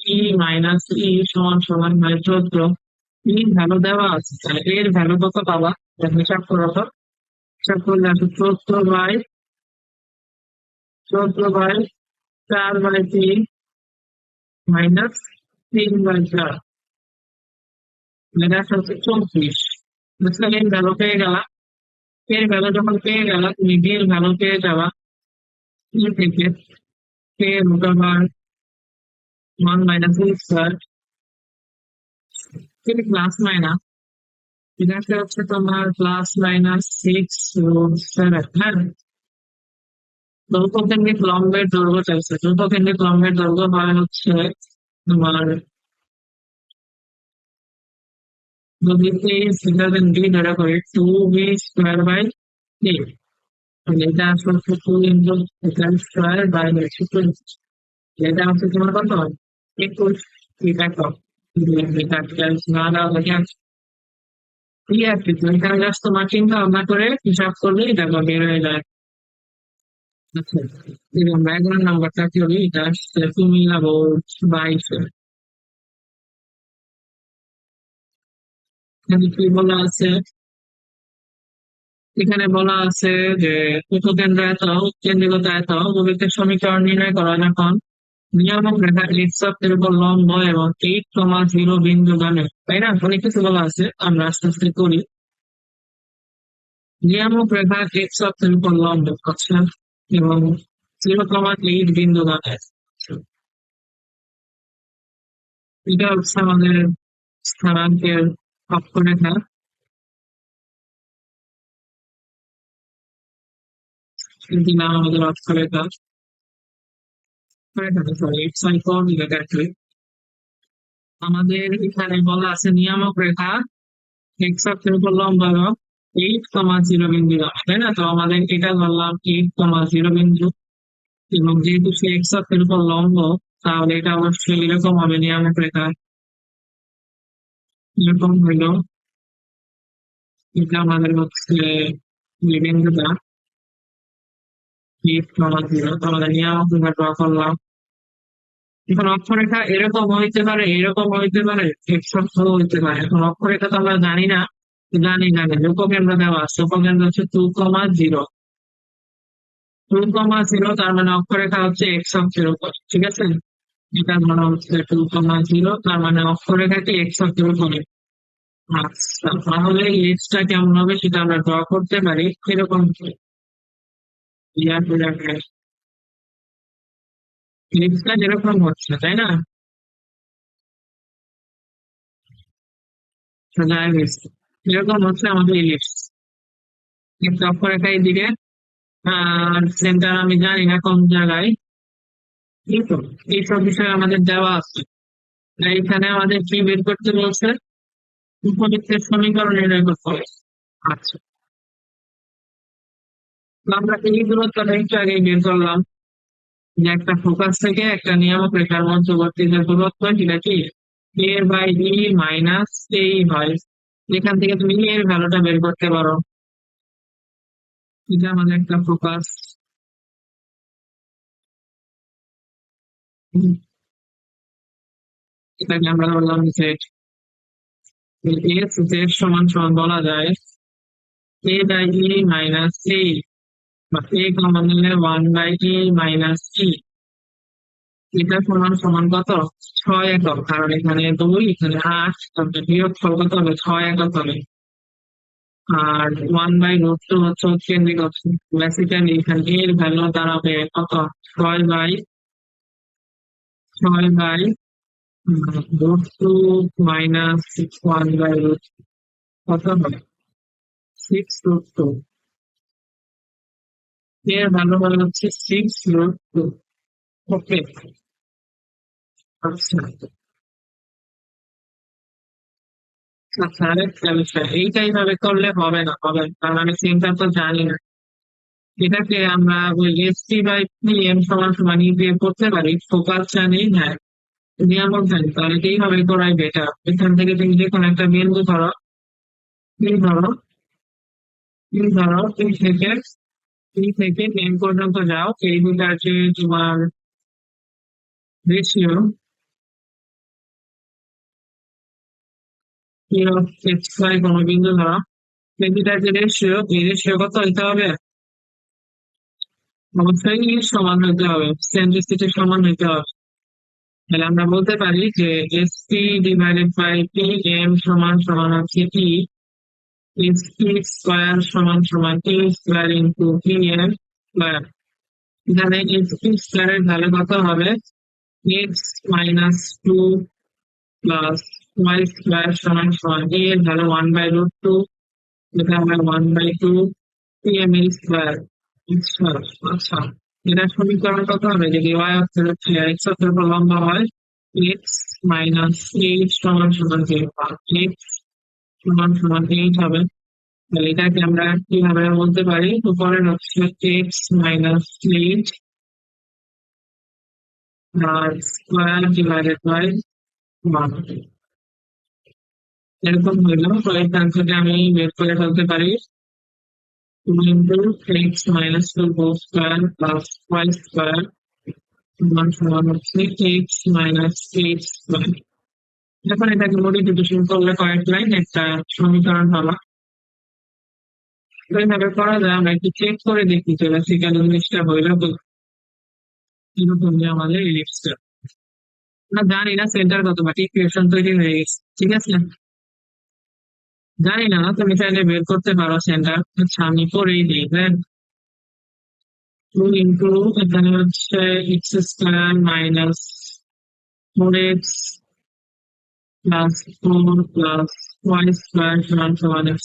e=14 এই ভ্যালু দেওয়া আছে, তাহলে এর ভ্যালু কত পাবা? এটা হিসাব করো তো। হিসাব করলে আছে 14/4/3 মাইনাস 3/4, এটা হচ্ছে 34। বুঝলে, এর ভ্যালু পেয়ে গেলা। এর ভ্যালু যখন পেয়ে গেলা, তুমি বি এর ভ্যালু পেয়ে যাবা ই থেকে কে রুট ওভার 1 - e² থেকে প্লাস মাইনাস, এটা হচ্ছে তোমার +/-6√7। হ্যাঁ, দৈর্ঘ্যকেন্দ্রিক লম্বের দৈর্ঘ্য চাইছে। দৈর্ঘ্যকেন্দ্রিক লম্বের দৈর্ঘ্য হয় হচ্ছে তোমার, যদি a is greater than b ধরে করি 2b² / a, তাহলে এটা আসলে হচ্ছে 2 ইন্টু স্কোয়ার বাই 2। এটা হচ্ছে তোমার কত? 21। এটা কত? এটা না দেওয়া থাকে এই আর কি। তুমি এখানে জাস্ট তোমার চিন্তা ভাবনা করে হিসাব করলে এটা বের হয়ে যায়। আচ্ছা, এবং ব্যাকগ্রাউন্ড নাম্বারটা কি হবে? এটা আসছে কুমিল্লা বোর্ড 22। এখানে কি বলা আছে? এখানে বলা আছে যে উপকেন্দ্র এত, কেন্দ্রীয়তা এত, উপবৃত্তের সমীকরণ নির্ণয় করা যখন নিয়ামক রেখা এক্স অক্ষের উপর লম্ব এবং 8,0 বিন্দু গানে, তাই না? অনেক কিছু বলা আছে, আমরা আস্তে আস্তে করি। নিয়ামক রেখা এক্স অক্ষের উপর লম্ব, আচ্ছা, এবং 0,8 বিন্দু গানে, এটা হচ্ছে আমাদের স্থানাঙ্কের অক্ষরেখা। কিন্তু নাম আমাদের অক্ষরেখা, sorry X Y coordinate actually. আমাদের এখানে বলা আছে নিয়ামক রেখা এক্স অক্ষের উপর লম্ব এবং 8,0 বিন্দু গানে, তাই না? তো আমাদের এটা ধরলাম 8,0 বিন্দু, এবং যেহেতু সে এক্স অক্ষের উপর লম্ব, তাহলে এটা অবশ্যই এরকম হবে নিয়ামক রেখা। এরকম হইলো, এটা আমাদের হচ্ছে এই বিন্দুটা 8,0, তো আমাদের নিয়ামক রেখা ড্র করলাম। এখন অক্ষরেখা এরকম হইতে পারে, এরকম হইতে পারে, এক্স অক্ষ হইতে পারে। এখন অক্ষরেখা তো আমরা জানি না, জানি উপকেন্দ্র দেওয়া আছে, উপকেন্দ্র হচ্ছে 2,0। 2,0, তার মানে অক্ষরেখা হচ্ছে এক্স অক্ষের উপর, ঠিক আছে? এটা ধরা হচ্ছে 2,0, তার মানে অক্ষরেখাটি এক্স অক্ষের উপরে। আচ্ছা, তাহলে এক্সটা কেমন হবে সেটা আমরা ড্র করতে পারি এরকম। এক্সটা যেরকম হচ্ছে, তাই না? সোজা এক্স এরকম হচ্ছে আমাদের ইলিপস। একটা অক্ষরেখা এইদিকে, আর সেন্টার আমি জানি না কোন জায়গায়। এই তো, এইসব বিষয় আমাদের দেওয়া আছে। তাই এখানে আমাদের কি বের করতে বলছে? উপবৃত্তের সমীকরণ নির্ণয় করতে হবে। আচ্ছা, তো আমরা এই দূরত্বটা একটু আগেই বের করলাম, যে একটা ফোকাস থেকে একটা নিয়ামক রেখার মধ্যবর্তী যে দূরত্ব, সেটা কি এ বাই ই মাইনাস এই হয়। এখান থেকে তুমি এর ভ্যালুটা বের করতে পারো। এটা আমাদের একটা ফোকাস, এটাকে আমরা বললাম জেড। এস জেড সমান সমান বলা যায় এ বাই ই মাইনাস এ, বা এ কমন নিলে 1/e - e। এটা সমান সমান কত? 6 একক, কারণ এখানে 2 এখানে 8, তারপরে বিয়োগফল কত হবে? 6 একক হবে। আর 1/√2 হচ্ছে কেন্দ্রিক অক্ষ। বেসিক্যালি এখানে এর ভ্যালু দাঁড়াবে কত? 6/√2 মাইনাস 1/√2 কত হবে? 6√2। এর ভ্যালু হবে হচ্ছে 6√2। ওকে, আচ্ছা আচ্ছা, আরেকটা বিষয়, এইটাই ভাবে করলে হবে না, হবে না, কারণ আমি চিন্তা তো জানি না। এটাকে আমরা ওই ST/PM সমান সমান ই দিয়ে করতে পারি, ফোকাস জানি, হ্যাঁ নিয়ামক জানি, তাহলে এইভাবে করাই বেটার। এখান থেকে তুমি যে কোনো একটা বিন্দু ধরো, এই ধরো, এই থেকে এন পর্যন্ত যাও, এই দুটার যে তোমার রেশিও, কোনো বিন্দু ধরো, এই দুটার যে রেশিও, এই রেশিও কত হইতে হবে? অবশ্যই সমান হইতে হবে, সেন্ট্রিসিটি সমান হইতে হবে। তাহলে আমরা বলতে পারি যে ST/PM সমান সমান হচ্ছে কি, ST² সমান সমান A² ইন্টু PM স্কোয়ার। এখানে ST² এর ভ্যালু কত হবে? x-2 প্লাস y² সমান সমান A এর ভ্যালু 1/√2, যেটা আমরা 1/2 PM এর স্কোয়ার। আচ্ছা আচ্ছা, এটা সমীকরণ কত হবে? যদি y অক্ষের হচ্ছে x অক্ষের উপর লম্বা হয়, x মাইনাস 8 সমান সমান 0, x সমান সমান 8 হবে। তাহলে এটাকে আমরা কিভাবে বলতে পারি? উপরের হচ্ছে x-8 R square divided by 1, এরকম হইলো। তো এখান থেকে আমি বের করে ফেলতে পারি 2 into x-2 whole square plus y square সমান সমান হচ্ছে x-8 স্কোয়ার। এখন এটাকে মডিফিকেশন করলে কয়েক লাইন একটা সমীকরণ হলো। তো এইভাবে করা যায়, আমরা একটু চেক করে দেখি যে বেসিক্যালি জিনিসটা হইলো তো এরকম যে আমাদের ইলিপসটা। আমরা জানি না সেন্টার কত, বাট ইকুয়েশন তৈরি হয়ে গেছে, ঠিক আছে। জানি না, তুমি চাইলে বের করতে পারো সেন্টার। আচ্ছা আমি করেই দিই, হ্যাঁ। 2 ইন্টু এখানে হচ্ছে x² minus 4x plus 4 plus y² সমান সমান x²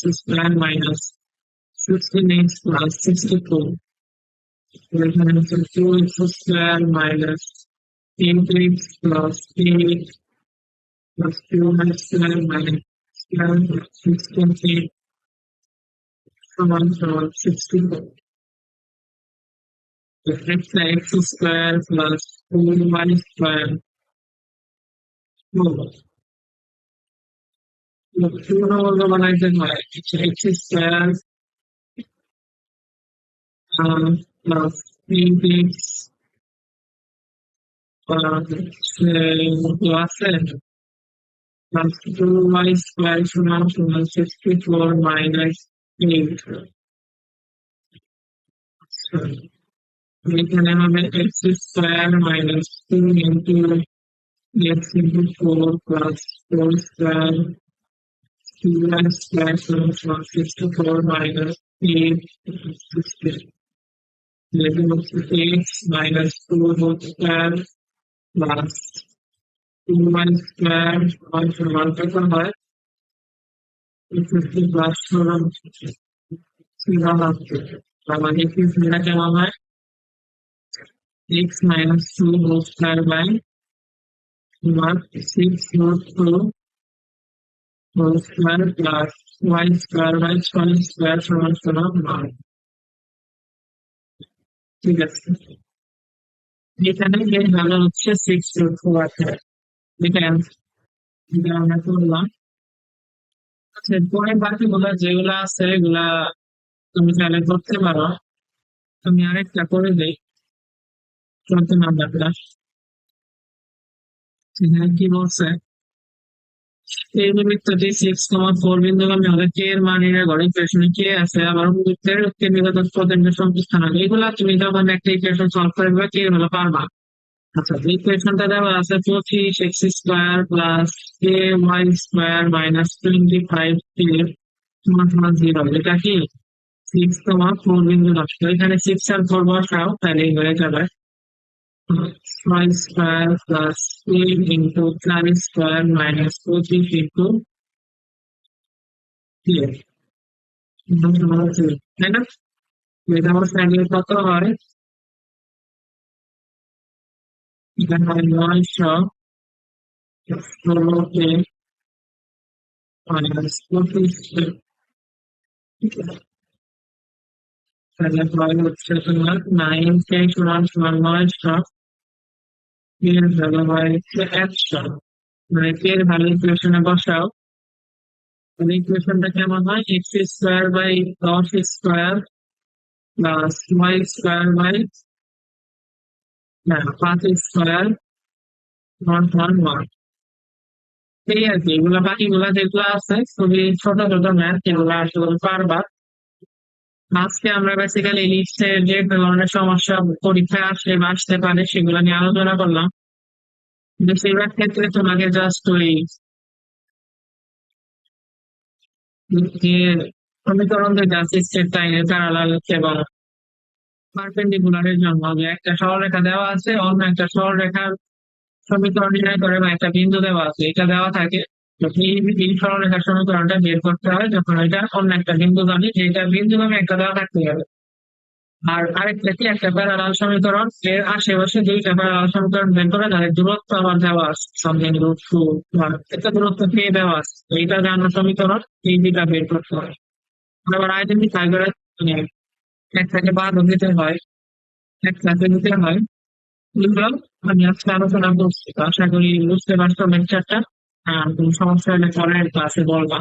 মাইনাস 16x প্লাস 64। এখানে হচ্ছে 2x² minus 8x plus 8 plus 2y² minus 16 সমান সমান 64। x square plus 4y square whole। পূর্ণ বর্গ বানাইতে হয় x square plus 8x plus 2y square সমান সমান 64 minus 8। এখানে হবে x² minus 2 into x into 4 plus 4 square 2y² সমান সমান 64 minus 8 60। এখানে হচ্ছে x minus 2 whole square plus 2y² সমান সমান কত হয়? 50 plus 4 মানে কি এটা কেমন হয়? x minus 2 whole square by 6√2 whole square plus y square by 6 square সমান সমান 9। ঠিক আছে, এখানে এর ভ্যালু হচ্ছে 6√2 আছে, এটা এটা আমরা করলাম। আচ্ছা পরে বাকিগুলো যেগুলো আছে এগুলা তুমি চাইলে করতে পারো। আমি আরেকটা করে দিই, 14 নাম্বারটা। সেখানে কি বলছে? এই বৃত্তটি 6,4 বিন্দুগামী হলে কে এর মান নির্ণয় করো। ইকুয়েশনে কে আছে, আবার বৃত্তের কেন্দ্রীয় পদাঙ্কের সংখ্যা স্থানাঙ্ক, এগুলা তুমি যখন একটা ইকুয়েশন সলভ করবে কে হলো পারবা। আচ্ছা, ইকুয়েশনটা দেওয়া আছে 25x² প্লাস ay² মাইনাস 25 সমান সমান 0। এটা কি 6, 4 বিন্দু নষ্ট, এখানে 6 আর 4 বসাও তাহলেই হয়ে যাবে। 6² প্লাস 3 ইন্টু 4² মাইনাস 25 ইন্টু 3, তাই না? এটা আমার স্যান্ডেল কত হয়? এটা হয় 916 মাইনাস 25। তাহলে হয় হচ্ছে তোমার 9 কে সমান সমান 900, এর ভ্যালু হয় হচ্ছে 100। মানে এর ভ্যালু ইকুয়েশনে বসাও, তাহলে ইকুয়েশনটা কেমন হয়? x² by 10² plus y² by 5² সমান সমান 1। এই আর কি, এগুলা বাকিগুলা যেগুলো আছে খুবই ছোট ছোট ম্যাথ, এগুলো আসলে পারবা। আজকে আমরা বেসিক্যালি লিস্টের যে ধরনের সমস্যা পরীক্ষায় আসলে বা আসতে পারে সেগুলো নিয়ে আলোচনা করলাম। বেশিরভাগ ক্ষেত্রে তোমাকে জাস্ট ওই যে সমীকরণ যেটা আছে স্ট্রেট লাইনের প্যারালাল এবং পারপেন্ডিকুলারের জন্য যে একটা সরলরেখা দেওয়া আছে, অন্য একটা সরলরেখার সমীকরণ নির্ণয় করে বা একটা বিন্দু দেওয়া আছে, এটা দেওয়া থাকে। তো এই সরলরেখার সমীকরণটা বের করতে হয় যখন এটা অন্য একটা বিন্দু জানি যে এটা বিন্দু নামে একটা দেওয়া থাকতে হবে। আর আরেকটা কি একটা প্যারালাল সমীকরণ, এর আশেপাশে দুইটা প্যারালাল সমীকরণ বের করে তাদের দূরত্ব আবার দেওয়া আছে, সামথিং √2 একটা দূরত্ব পেয়ে দেওয়া আছে, এইটা জানার সমীকরণ, এই দুইটা বের করতে হয়। আবার আইডেন্টিফাই করে মানে এক থেকে বাদ দিতে হয়, এক ক্লাসে দিতে হয়। এগুলো আমি আজকে আলোচনা করছি, তো আশা করি বুঝতে পারছো লেকচারটা। আর কোনো সমস্যা হলে পরের ক্লাসে বলবা।